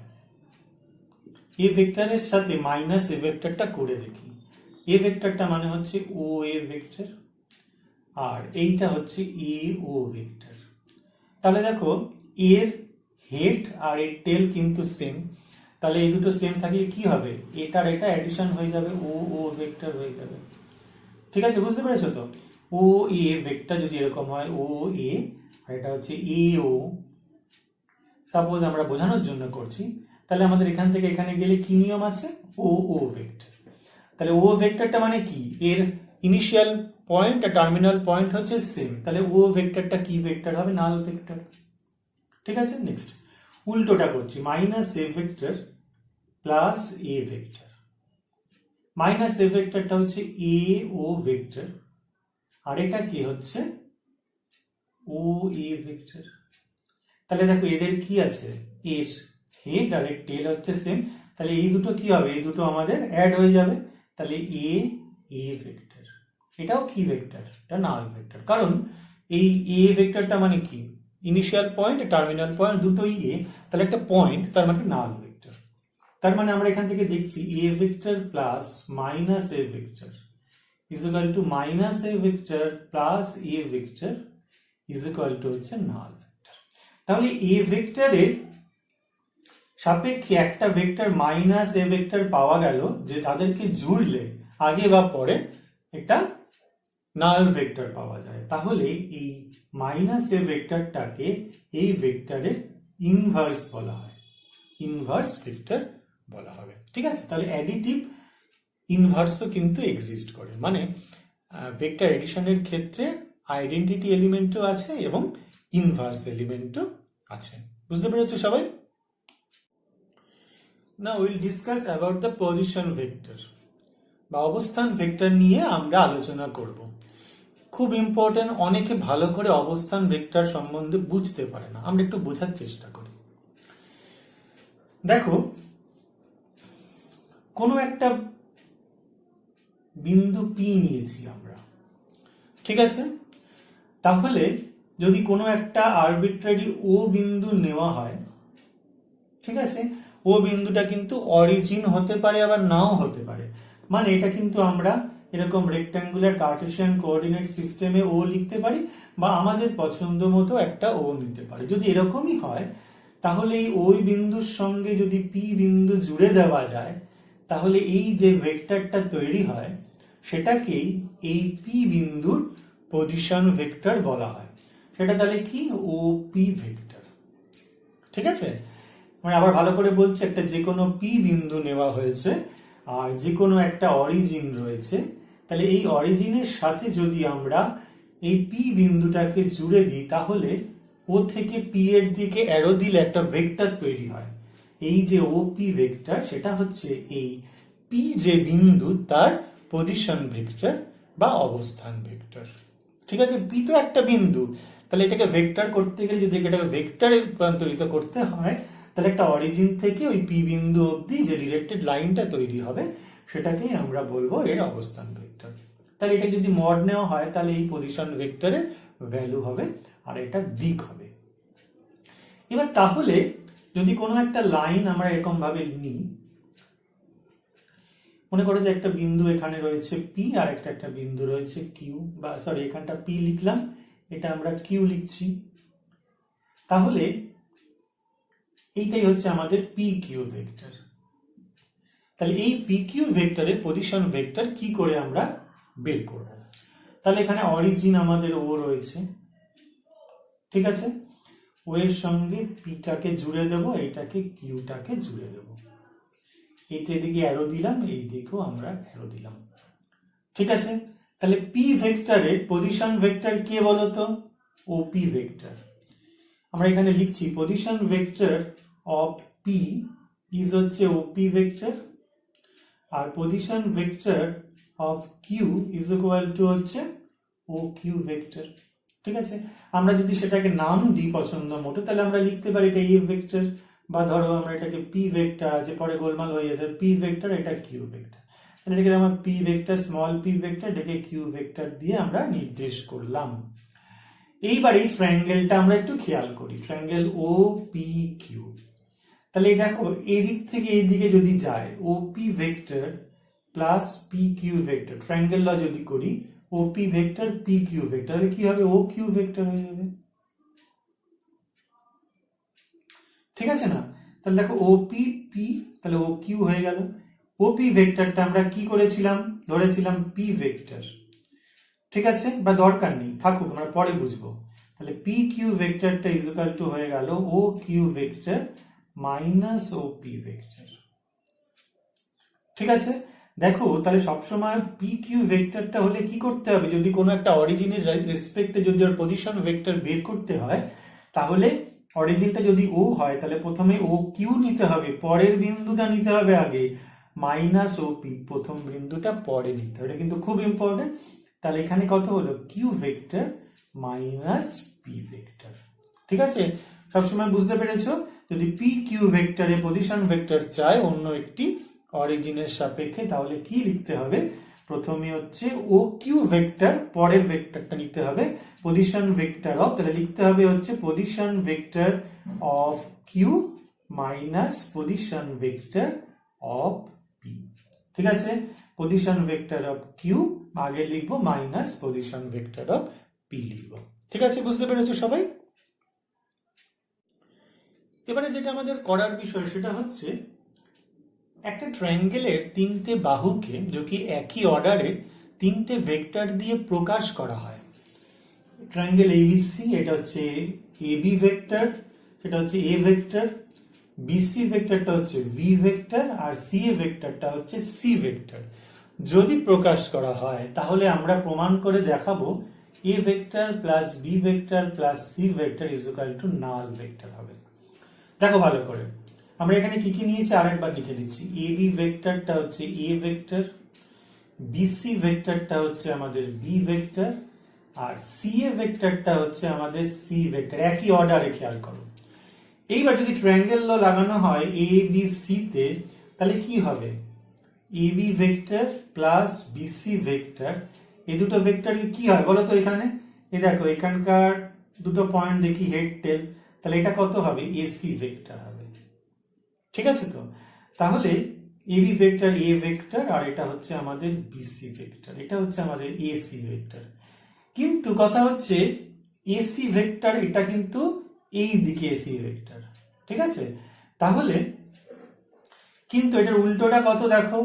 এ ভেক্টরের সাথে মাইনাস এ ভেক্টরটা করে দেখি। এ ভেক্টরটা মানে হচ্ছে ও এ ভেক্টর, আর এইটা হচ্ছে এ ও ভেক্টর। তাহলে দেখো, এর হেড আর এর টেল কিন্তু সেম। তাহলে এই দুটো সেম থাকলে কি হবে, এটার এটা অ্যাডিশন হয়ে যাবে, ও ও ভেক্টর হয়ে যাবে। ঠিক আছে, বুঝতে পেরেছো তো? ও এ ভেক্টর যদি এরকম হয়, ও এ, আর এটা হচ্ছে এ ও, সাপোজ আমরা বোঝানোর জন্য করছি, তাহলে আমাদের এখান থেকে এখানে গেলে কি নিয়ম আছে, ও ও ভেক্টর। তাহলে ও ভেক্টরটা মানে কি, এর ইনিশিয়াল পয়েন্ট আর টার্মিনাল পয়েন্ট হচ্ছে সেম, তাহলে ও ভেক্টরটা কি ভেক্টর হবে, নাল ভেক্টর। ঠিক আছে, নেক্সট উল্টোটা করছি, minus A vector plus A vector. Minus A ভেক্টরটা হচ্ছে এ ও ভেক্টর, আর এটা কি হচ্ছে ও এ ভেক্টর। তাহলে দেখো, এদের কি আছে, এর হেড আর এর টেল হচ্ছে সেম, তাহলে এই দুটো কি হবে, এই দুটো আমাদের অ্যাড হয়ে যাবে। তাহলে এ এ ভেক্টর, এটাও কি ভেক্টর, এটা নাল ভেক্টর। কারণ এই এ ভেক্টরটা মানে কি, ইনিশিয়াল পয়েন্ট টার্মিনাল পয়েন্ট দুটোই এ, তাহলে একটা পয়েন্ট, তার মানে নাল ভেক্টর। তার মানে আমরা এখান থেকে দেখছি এ vector plus minus A vector is equal two minus A vector plus A vector is equal to হচ্ছে নাল ভেক্টর। তাহলে এ ভেক্টরের সাপেক্ষে একটা ভেক্টর মাইনাস এ ভেক্টর পাওয়া গেল, যে তাদেরকে জুড়লে আগে বা পরে একটা নাল ভেক্টর পাওয়া যায়। তাহলে এই মাইনাস এ ভেক্টরটাকে এই ভেক্টরের ইনভার্স বলা হয়, ইনভার্স ভেক্টর বলা হবে। ঠিক আছে, তাহলে অ্যাডিটিভ ইনভার্সও কিন্তু এক্সিস্ট করে, মানে ভেক্টর এডিশনের ক্ষেত্রে আইডেন্টিটি এলিমেন্টও আছে এবং ইনভার্স এলিমেন্টও আছে। বুঝতে পেরেছো সবাই? Now we'll discuss about the position vector বা অবস্থান ভেক্টর নিয়ে আমরা আলোচনা করব। খুব ইম্পর্টেন্ট, অনেকে ভালো করে অবস্থান ভেক্টর সম্বন্ধে বুঝতে পারে না, আমরা একটু বোঝার চেষ্টা করি। দেখো, কোনো একটা বিন্দু পি নিয়েছি আমরা, ঠিক আছে? তাহলে যদি কোনো একটা আরবিট্রারি ও বিন্দু নেওয়া হয়, ঠিক আছে, ও বিন্দুটা কিন্তু অরিজিন হতে পারে আবার নাও হতে পারে। মানে এটা কিন্তু আমরা এরকম রেক্ট্যাঙ্গুলার কার্টেসিয়ান কোঅর্ডিনেট সিস্টেমে ও লিখতে পারি, বা আমাদের পছন্দ মতো একটা ও নিতে পারি। যদি এরকমই হয়, তাহলে ওই বিন্দুর সঙ্গে যদি পি বিন্দু জুড়ে দেওয়া যায়, তাহলে এই যে ভেক্টরটা তৈরি হয় সেটাকেই এই পি বিন্দুর পজিশন ভেক্টর বলা হয়। সেটা তাহলে কি, ও পি ভেক্টর। ঠিক আছে, মানে আবার ভালো করে বলছি, একটা যে কোনো পি বিন্দু নেওয়া হয়েছে আর যে কোনো একটা অরিজিন রয়েছে, তাহলে এই অরিজিনের সাথে যদি আমরা এই পি বিন্দুটাকে জুড়ে দিই, তাহলে ও থেকে পি এর দিকে অ্যারো দিলে একটা ভেক্টর তৈরি হয়। এই যে ও পি ভেক্টর, সেটা হচ্ছে এই পি যে বিন্দু তার পজিশন ভেক্টর বা অবস্থান ভেক্টর। ঠিক আছে, পি তো একটা বিন্দু, তাহলে এটাকে ভেক্টর করতে গেলে যদি এটাকে ভেক্টরে রূপান্তরিত করতে হয়, তাহলে একটা অরিজিন থেকে ওই পি বিন্দু অবধি যে ডিরেক্টেড লাইনটা তৈরি হবে সেটাকেই আমরা বলবো এর অবস্থান ভেক্টর। তাহলে এটা যদি মড নেওয়া হয়, তাহলে এই পজিশন ভেক্টরের ভ্যালু হবে আর এটা দিক হবে। এবার তাহলে যদি কোনো একটা লাইন আমরা এরকম ভাবে নিই, মনে করো যে একটা বিন্দু এখানে রয়েছে পি আর একটা বিন্দু রয়েছে কিউ, বা সরি এখানটা পি লিখলাম, এটা আমরা কিউ লিখছি, তাহলে এইটাই হচ্ছে আমাদের পি কিউ ভেক্টর। তাহলে এই পি কিউ ভেক্টরের পজিশন ভেক্টর কি করে আমরা বের করব? তাহলে এখানে অরিজিন আমাদের ও রয়েছে, ঠিক আছে, ও এর সঙ্গে পিটাকে জুড়ে দেব, এইটাকে কিউটাকে জুড়ে দেব, এইটা এদিকে অ্যারো দিলাম, এই দিকেও আমরা অ্যারো দিলাম। ঠিক আছে, তাহলে পি ভেক্টরের পজিশন ভেক্টর কে বলতো? O P vector. আমরা এখানে লিখছি position vector of P is হচ্ছে ও পি ভেক্টর, আর position vector of Q is equal to হচ্ছে ও কিউ ভেক্টর। ঠিক আছে, আমরা যদি সেটাকে নাম দিই পছন্দ মতো, তাহলে আমরা লিখতে পারি এটা এ ভেক্টর, বা ধরো আমরা এটাকে পি ভেক্টর আছে, পরে গোলমাল হয়ে যাবে, পি ভেক্টর এটা কিউ ভেক্টর, তাহলে এটাকে আমরা P vector small P vector, এটাকে কিউ ভেক্টর দিয়ে আমরা নির্দেশ করলাম। এইবার এই ট্রায়াঙ্গেলটা আমরা একটু খেয়াল করি, ট্রায়াঙ্গেল ও পি কিউ। তাহলে দেখো এই দিক থেকে এই দিকে যদি যায়, O P vector plus P Q vector, triangle law যদি করি O P vector P Q vector, তাহলে কি হবে? ও কিউ ভেক্টর হয়ে যাবে। ঠিক আছে না? তাহলে দেখো ও পি পি, তাহলে ও কিউ হয়ে গেল। ও পি ভেক্টরটা আমরা কি করেছিলাম? ধরেছিলাম পি ভেক্টর। ঠিক আছে, বা দরকার নেই, থাকুক, আমরা পরে বুঝবো। তাহলে পি কিউ ভেক্টরটা ইজ ইকুয়াল টু হয়ে গেল O Q vector minus O P vector. ঠিক আছে, দেখো তাহলে সবসময় পি কিউ ভেক্টরটা হলে কি করতে হবে? যদি কোনো একটা অরিজিনের রেসপেক্টে যদি ওর পজিশন ভেক্টর বের করতে হয়, তাহলে অরিজিনটা যদি ও হয়, তাহলে প্রথমে ও কিউ নিতে হবে, পরের বিন্দুটা নিতে হবে আগে, মাইনাস ও পি প্রথম বিন্দুটা পরে নিতে হবে। এটা কিন্তু খুব ইম্পর্টেন্ট। তাহলে এখানে কত হলো? Q vector minus P vector. ঠিক আছে, সবসময় বুঝতে পেরেছো? যদি পি কিউ ভেক্টরে পজিশন ভেক্টর চায় অন্য একটি অরিজিনের সাপেক্ষে, তাহলে কি লিখতে হবে? প্রথমে হচ্ছে ও কিউ ভেক্টর, পরের ভেক্টরটা নিতে হবে পজিশন ভেক্টর অফ, তাহলে লিখতে হবে হচ্ছে position vector of Q minus position vector of P. ঠিক আছে, পজিশন ভেক্টর অফ কিউ আগে লিখবো, minus position vector of P লিখবো। ঠিক আছে, বুঝতে পেরেছো সবাই? এবারে যেটা আমাদের করার বিষয় সেটা হচ্ছে একটা ট্রায়াঙ্গেলের তিনটে বাহুকে যদি একই অর্ডারে তিনটে ভেক্টর দিয়ে প্রকাশ করা হয়, ট্রায়াঙ্গেল এবিসি, এটা হচ্ছে এবি ভেক্টর, সেটা হচ্ছে এ ভেক্টর, বিসি ভেক্টরটা হচ্ছে ভি ভেক্টর, আর সি এ ভেক্টরটা হচ্ছে সি ভেক্টর, যদি প্রকাশ করা হয়, তাহলে আমরা প্রমাণ করে দেখাবো A vector plus B vector plus C vector is equal to null vector হবে। দেখো ভালো করে, আমরা এখানে কি কি নিয়েছি আরেকবার লিখে দিচ্ছি। এ বি ভেক্টরটা হচ্ছে এ ভেক্টর, বিসি ভেক্টরটা হচ্ছে আমাদের বি ভেক্টর, আর সি এ ভেক্টরটা হচ্ছে আমাদের সি ভেক্টর। একই অর্ডারে, খেয়াল করো। এইবার যদি ট্রায়াঙ্গেল ল লাগানো হয় এ বি সি তে, তাহলে কি হবে? A B vector plus BC vector, এই দুটো ভেক্টরের কি হয় বলো তো? এখানে এই দেখো, এখানকার দুটো পয়েন্ট দেখি হেড টেল, তাহলে এটা কত হবে? এসি ভেক্টর হবে। ঠিক আছে তো? তাহলে এবি ভেক্টর এ ভেক্টর, আর এটা হচ্ছে আমাদের বিসি ভেক্টর, এটা হচ্ছে আমাদের এসি ভেক্টর। কিন্তু কথা হচ্ছে এসি ভেক্টর এটা কিন্তু এই দিকে এসি ভেক্টর। ঠিক আছে? তাহলে কিন্তু এটার উল্টোটা কত দেখো,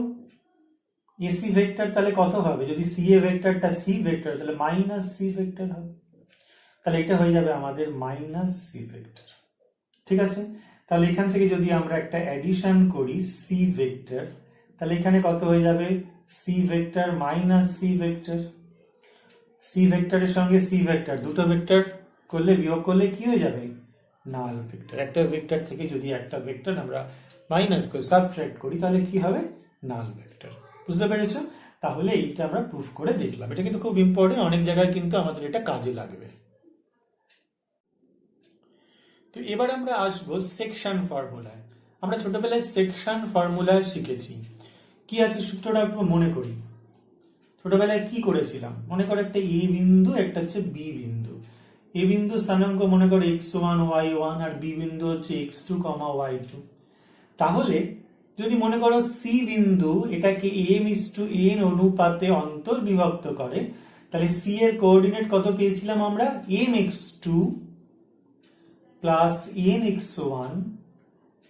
এসি ভেক্টর তাহলে কত হবে, যদি সি এ ভেক্টরটা সি ভেক্টর তাহলে মাইনাস সি ভেক্টর হবে, তাহলে এটা হয়ে যাবে আমাদের মাইনাস সি ভেক্টর। ঠিক আছে? তাহলে এখান থেকে যদি আমরা একটা অ্যাডিশন করি সি ভেক্টর, তাহলে এখানে কত হয়ে যাবে, C vector minus C vector. C ভেক্টরের সঙ্গে সি ভেক্টর দুটো ভেক্টর করলে বিয়োগ করলে কি হয়ে যাবে, নাল ভেক্টর। একটা ভেক্টর থেকে যদি একটা ভেক্টর আমরা মাইনাস করে সাবট্রাক্ট করি তাহলে কি হবে, নাল ভেক্টর। বুঝতে পেরেছো? তাহলে এইটা আমরা প্রুফ করে দেখলাম। এটা কিন্তু খুব ইম্পর্টেন্ট, অনেক জায়গায় কিন্তু আমাদের এটা কাজে লাগবে। তো এবার আমরা আসবো সেকশন ফর্মুলায়। আমরা ছোটবেলায় সেকশন ফর্মুলা শিখেছি। কি আছে সূত্রটা একটু মনে করি। ছোটবেলায় কি করেছিলাম, মনে করো একটা এ বিন্দু, একটা হচ্ছে বি বিন্দু। এ বিন্দু স্থানাঙ্ক মনে করো x1 y1 আর বি বিন্দু হচ্ছে x2, y2। তাহলে যদি মনে করো সি বিন্দু এটাকে m:n অনুপাতে অন্তর্বিভক্ত করে, তাহলে সি এর কোঅর্ডিনেট কত পেয়েছিলাম আমরা, mx2 plus nx1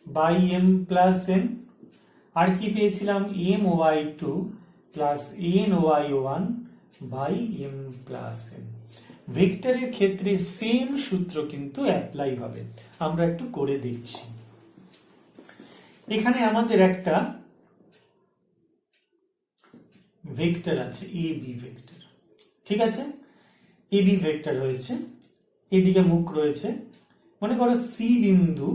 by m plus n, আর কি পেয়েছিলাম my2 plus ny1 by m plus n। ভেক্টরের ক্ষেত্রে সেম সূত্র কিন্তু অ্যাপ্লাই হবে, আমরা একটু করে দেখছি। এখানে আমাদের একটা ভেক্টর আছে এ বি ভেক্টর। ঠিক আছে? এ বি ভেক্টর রয়েছে, এদিকে মুখ রয়েছে। মনে করো সি বিন্দু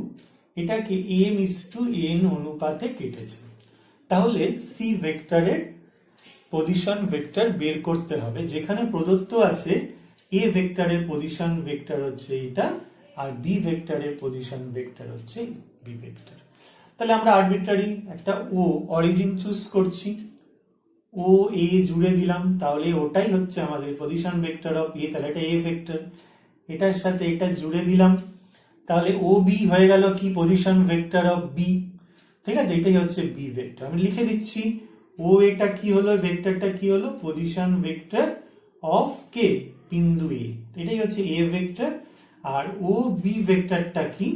এটাকে m:n অনুপাতে কেটেছে, তাহলে সি ভেক্টরের পজিশন ভেক্টর বের করতে হবে, যেখানে প্রদত্ত আছে এ ভেক্টরের পজিশন ভেক্টর হচ্ছে এটা, আর বি ভেক্টরের পজিশন ভেক্টর হচ্ছে বি ভেক্টর। তাহলে আমরা আরবিট্রারি একটা ও অরিজিন চুজ করছি, ও এ জুড়ে দিলাম, তাহলে ওটাই হচ্ছে আমাদের পজিশন ভেক্টর অফ এ, তাহলে এটা এ ভেক্টর। এটার সাথে এটা জুড়ে দিলাম, তাহলে ও বি হয়ে গেল কি, পজিশন ভেক্টর অফ বি। ঠিক আছে? এটাই হচ্ছে বি ভেক্টর। আমি লিখে দিচ্ছি, ও এটা কি হলো, ভেক্টরটা কি হলো, পজিশন ভেক্টর অফ কে, বিন্দু এ। এটাই হচ্ছে এ ভেক্টর। আর ও বি ভেক্টরটা কি,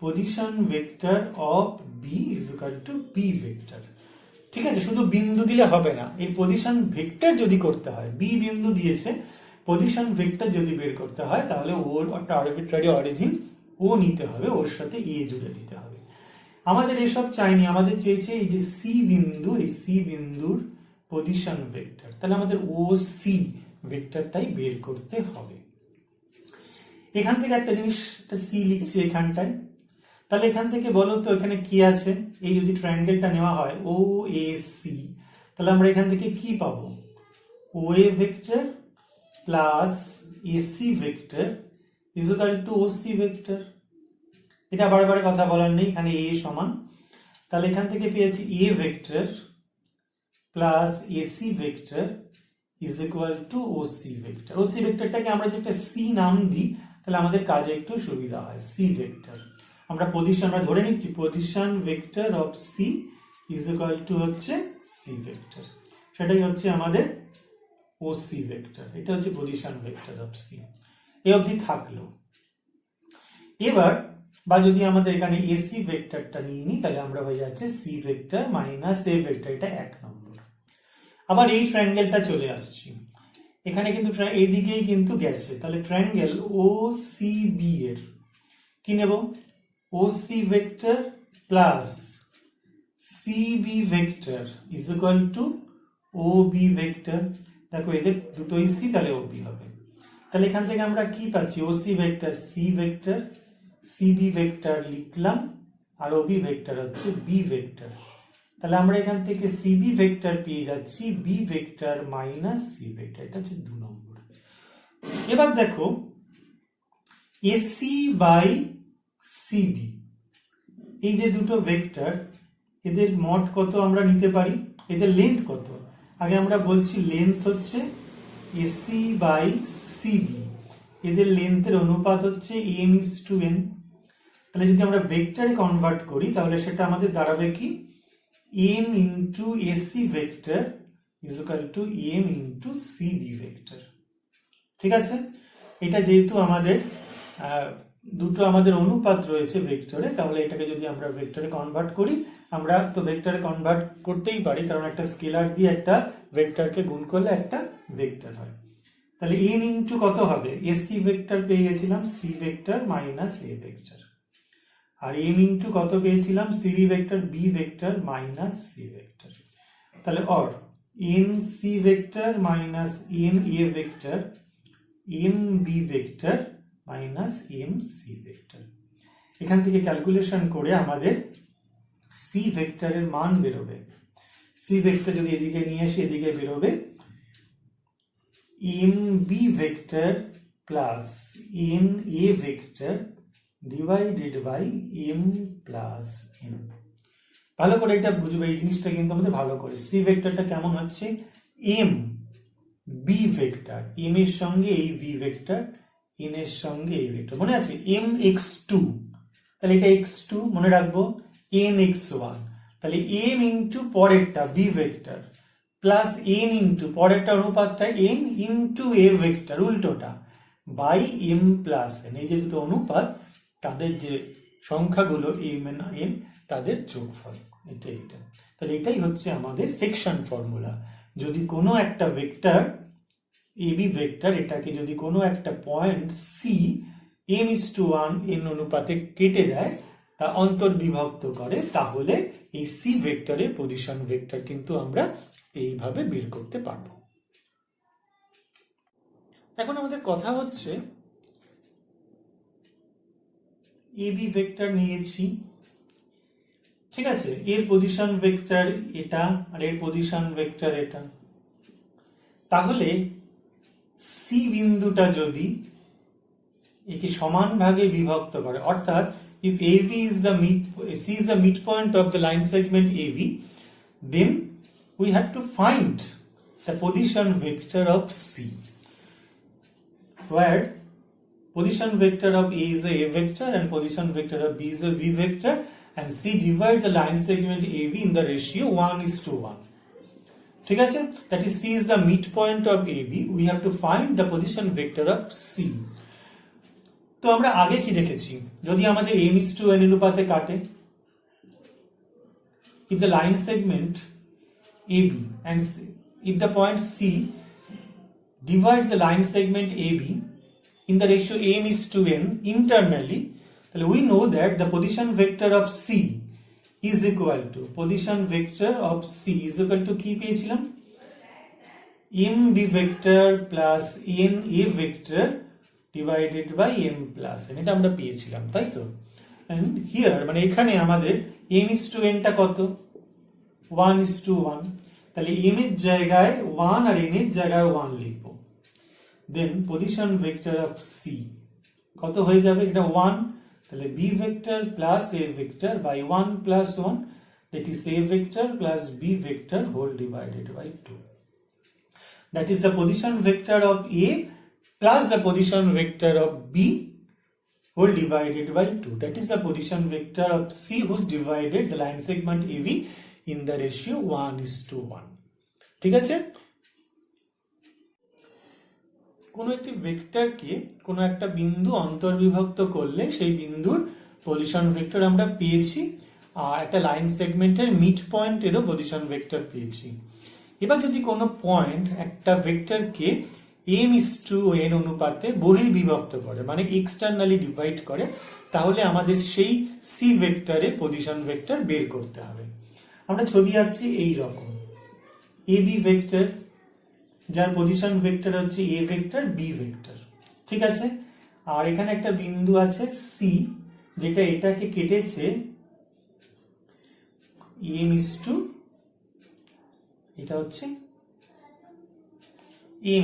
position vector of B is equal to B vector. ঠিক আছে? শুধু বিন্দু দিলে হবে না, এই পজিশন ভেক্টর যদি করতে হয়, বি বিন্দু দিয়েছে, পজিশন ভেক্টর যদি বের করতে হয় তাহলে ওর একটা আরবিট্রারি অরিজিন ও নিতে হবে, ওর সাথে এ জুড়ে দিতে হবে। আমাদের এসব চাইনি, আমাদের চেয়েছে এই যে সি বিন্দু, এই সি বিন্দুর পজিশন ভেক্টর, তাহলে আমাদের ও সি ভেক্টরটাই বের করতে হবে। এখান থেকে একটা জিনিস সি লিখছি এখানটায়, তাহলে এখান থেকে বলো তো এখানে কি আছে, এই যদি ট্রায়াঙ্গেলটা নেওয়া হয় ও এ সি, তাহলে আমরা এখান থেকে কি পাবো, O A vector plus AC vector is equal to O C vector. এটা বারে কথা বলার নেই, এখানে এ সমান, তাহলে এখান থেকে পেয়েছি A vector plus AC vector is equal to O C vector. O C ভেক্টরটাকে আমরা যদি একটা সি নাম দিই তাহলে আমাদের কাজে একটু সুবিধা হয়। সি ভেক্টর আমরা পজিশন, আমরা ধরে নিচ্ছি position vector of C is equal to হচ্ছে সি ভেক্টর, সেটাই হচ্ছে আমাদের ও সি ভেক্টর। এটা হচ্ছে পজিশন ভেক্টর অফ সি। এই অবধি থাকলো। এবার বা যদি আমাদের এখানে এসি ভেক্টরটা নিয়ে নিই তাহলে আমরা হয়ে যাচ্ছে C vector minus A vector, এটা 1 নম্বর। আবার এই ট্রায়াঙ্গেলটা চলে আসছি, এখানে কিন্তু এইদিকেই কিন্তু গেছে, তাহলে ট্রায়াঙ্গেল ও সি বি এর কি নেব, O C vector plus C B vector is equal to O B vector. দেখো এদের দুটোই সি, তাহলে ও বি হবে। তাহলে এখান থেকে আমরা কি পাচ্ছি, O C vector C vector, CB vector লিখলাম, আর ওবি ভেক্টর হচ্ছে বি ভেক্টর। তাহলে আমরা এখান থেকে সিবি ভেক্টর পেয়ে যাচ্ছি B vector minus C vector, এটা হচ্ছে 2 নম্বর। এবার দেখো এসি বাই সিবি, এই যে দুটো ভেক্টর, এদের মড কত আমরা নিতে পারি, এদের লেন্থ কত, আগে আমরা বলছি লেন্থ হচ্ছে এসি বাই সিবি, এদের লেন্থের অনুপাত হচ্ছে m:n। তাহলে যদি আমরা ভেক্টরে কনভার্ট করি তাহলে সেটা আমাদের দাঁড়াবে কি, m into AC vector is equal to m into CB vector. ঠিক আছে? এটা যেহেতু আমাদের দুটো আমাদের অনুপাত রয়েছে ভেক্টরে, তাহলে এটাকে যদি আমরা ভেক্টরে কনভার্ট করি, আমরা তো ভেক্টরে কনভার্ট করতেই পারি, কারণ একটা স্কেলার দিয়ে একটা ভেক্টরকে গুণ করলে একটা ভেক্টর হয়। তাহলে n ইন্টু কত হবে, এসি ভেক্টর পেয়ে গেছিলাম, C vector minus A vector, আর m ইন্টু কত পেয়েছিলাম, CB vector B vector minus C vector. তাহলে or n C vector minus n A vector m B vector minus m C vector. এখান থেকে calculation করে আমাদের সি ভেক্টরের মান বেরোবে। সি ভেক্টর যদি এদিকে নিয়ে আসি, এদিকে বেরোবে m B vector plus n A vector divided by m plus n। ভালো করে এটা বুঝবে, এই জিনিসটা কিন্তু আমাদের ভালো করে। সি ভেক্টরটা কেমন হচ্ছে, m বি ভেক্টর, m এর সঙ্গে এই ভি ভেক্টর, n এর সঙ্গে এই ভেক্টর, মনে আছে m x2, তাহলে এটা x2 মনে রাখবো, n x1, তাহলে m ইন্টু পরেরটা B vector plus n into পরেরটা অনুপাতটা n ইন্টু এ ভেক্টর উল্টোটা বাই m প্লাস n। এই যে দুটো অনুপাত, তাদের যে সংখ্যাগুলো m n তাদের যোগফল, এটা। তাহলে এটাই হচ্ছে আমাদের সেকশন ফর্মুলা। যদি কোনো একটা ভেক্টর এবি ভেক্টর, এটাকে যদি কোনো একটা পয়েন্ট সি m:1 n অনুপাতে কেটে দেয়, তা অন্তর্বিভক্ত করে, তাহলে এই সি ভেক্টরের পজিশন ভেক্টর কিন্তু আমরা এইভাবে বের করতে পারবো। এখন আমাদের কথা হচ্ছে এবি ভেক্টর নিয়েছি, ঠিক আছে, এর পজিশন ভেক্টর এটা আর এর পজিশন ভেক্টর এটা। তাহলে সি বিন্দুটা যদি একে সমান ভাগে বিভক্ত করে, অর্থাৎ if AB is the C is the midpoint of the line segment AB, then we have to find the position vector of C, where position vector of A is a vector and position vector of B is a V vector, and C divides the line segment AB in the ratio 1:1. ঠিক আছে, that is C is the midpoint of AB. We have to find the position vector of C. তো আমরা আগে কি দেখেছি, যদি আমাদের m:n অনুপাতে কাটে, if the line segment AB and if the point C divides the line segment AB in the ratio m:n internally, then we know that the position vector of C is equal to কি পেয়েছিলাম, m b vector plus n a vector divided by m plus n, এটা আমরা পেয়েছিলাম, তাই তো। and here মানে এখানে আমাদের m:n টা কত, 1:1, তাহলে m এর জায়গায় 1 আর n এর জায়গায় 1 লিখবো। দেন পজিশন ভেক্টর অফ C কত হয়ে যাবে, এটা 1, তাহলে b vector plus a vector by 1 plus 1, that is a vector plus b vector whole divided by 2. That is the position vector of A plus the position vector of B whole divided by 2. That is the position vector of C whose divided the line segment AB in the ratio 1:1. ঠিক আছে, কোনো একটি ভেক্টরকে কোনো একটা বিন্দু অন্তর্বিভক্ত করলে সেই বিন্দুর পজিশন ভেক্টর আমরা পেয়েছি, আর একটা লাইন সেগমেন্টের মিড পয়েন্টেরও পজিশন ভেক্টর পেয়েছি। এবার যদি কোনো পয়েন্ট একটা ভেক্টরকে m:n অনুপাতে বহির্বিভক্ত করে, মানে এক্সটার্নালি ডিভাইড করে, তাহলে আমাদের সেই সি ভেক্টরের পজিশন ভেক্টর বের করতে হবে। আমরা ছবি আঁকছি এই রকম, এবি ভেক্টর যার পজিশন ভেক্টর হচ্ছে এ ভেক্টর বি ভেক্টর, ঠিক আছে, আর এখানে একটা বিন্দু আছে সি, যেটা এটাকে কেটেছে m:, এটা হচ্ছে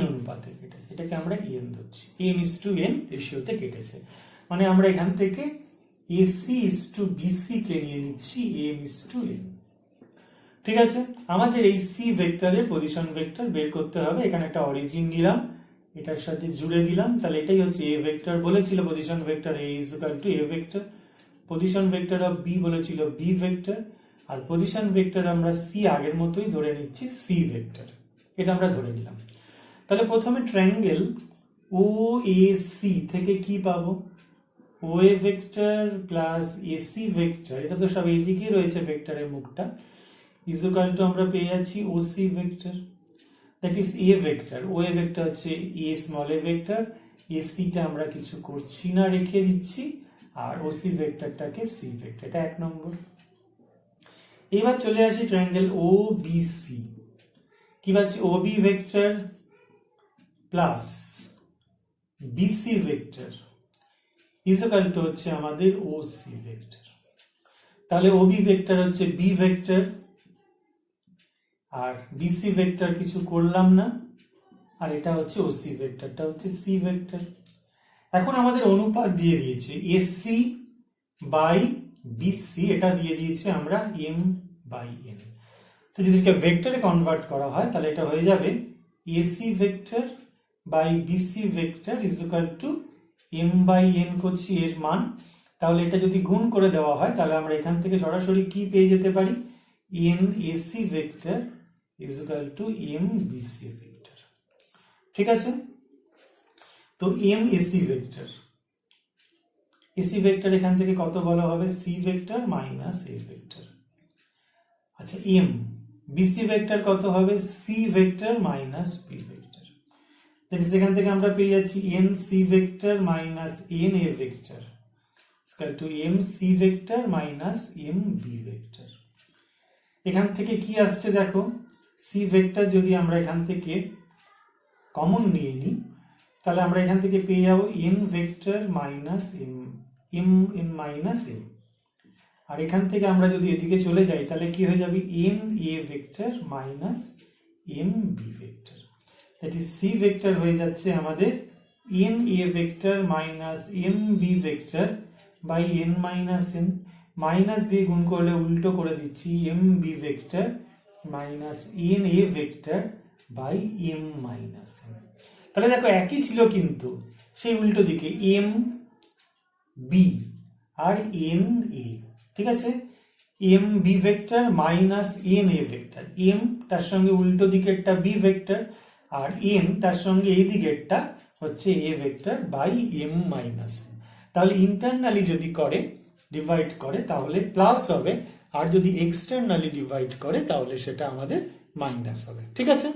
n অনুপাতে কেটেছে, এটাকে আমরা n ধরছি, m:n রেশিওতে কেটেছে, মানে আমরা এখান থেকে AC:BC কে নিয়ে নিচ্ছি m:n। ঠিক আছে, আমাদের এই সি ভেক্টরের পজিশন ভেক্টর বের করতে হবে। এখানে একটা অরিজিন নিলাম, এটার সাথে জুড়ে দিলাম, তাহলে এটাই হচ্ছে এ ভেক্টর, বলেছিল position vector A is equal to a vector, position vector of B বলেছিল বি ভেক্টর, আর পজিশন ভেক্টর আমরা সি আগের মতোই ধরে নিচ্ছি সি ভেক্টর, এটা আমরা ধরে নিলাম। তাহলে প্রথমে ট্রায়াঙ্গেল OAC থেকে কি পাবো, OA vector plus AC vector, এটা তো সব এইদিকে রয়েছে ভেক্টরের মুখটা, ইজুকাল টু আমরা পেয়ে যাচ্ছি OC vector, that is a vector. OA vector হচ্ছে এ স্মল এ ভেক্টর, এসিটা আমরা কিছু করছি না, রেখে দিচ্ছি, আর ওসি ভেক্টরটাকে সি ভেক্টর, এটা 1 নম্বর। এবার চলে আসি ট্রায়াঙ্গেল ও বি সি, কি পাচ্ছি OB vector plus BC vector equal to হচ্ছে আমাদের ওসি ভেক্টর। তাহলে ওবি ভেক্টর হচ্ছে বি ভেক্টর, আর বিসি ভেক্টর কিছু করলাম না, আর এটা হচ্ছে ওসি ভেক্টরটা হচ্ছে সি ভেক্টর। এখন আমাদের অনুপাত দিয়ে দিয়েছে এসি বাই বিসি, এটা দিয়ে দিয়েছে আমরা এম বাই এন। তো যদি এটা ভেক্টরে কনভার্ট করা হয় তাহলে এটা হয়ে যাবে AC vector by BC vector is equal to M by N করছি এর মান। তাহলে এটা যদি গুণ করে দেওয়া হয় তাহলে আমরা এখান থেকে সরাসরি কি পেয়ে যেতে পারি, N AC vector is equal to M BC vector. ঠিক আছে, তো M AC vector, AC vector এখান থেকে কত বলা হবে, C vector minus A vector. আচ্ছা, এম বিসি ভেক্টর কত হবে, C vector minus B vector. সেখান থেকে আমরা পেয়ে যাচ্ছি N C vector minus N A vector equal to M C vector minus M B vector. এখান থেকে কি আসছে দেখো, সি ভেক্টর যদি আমরা এখান থেকে কমন নিয়ে নিই তাহলে আমরা এখান থেকে পেয়ে যাবো N vector minus M M N minus M, আর এখান থেকে আমরা যদি এদিকে চলে যাই তাহলে কি হয়ে যাবে N A vector minus M B vector. That is C vector হয়ে যাচ্ছে আমাদের N A vector minus M B vector by N minus N, minus দিয়ে গুণ করলে উল্টো করে দিচ্ছি M B vector minus N A vector by M minus N. তাহলে দেখো একই ছিল কিন্তু সেই উল্টো দিকে এম বি আর এন এ, ঠিক আছে, M B vector minus N A vector, M তার সঙ্গে উল্টো দিকেরটা বি ভেক্টর, আর এন তার সঙ্গে এই দিকেরটা হচ্ছে A vector by M minus N. তাহলে ইন্টারনালি যদি করে ডিভাইড করে তাহলে প্লাস হবে, আর যদি এক্সটার্নালি ডিভাইড করে তাহলে সেটা আমাদের মাইনাস হবে। ঠিক আছে।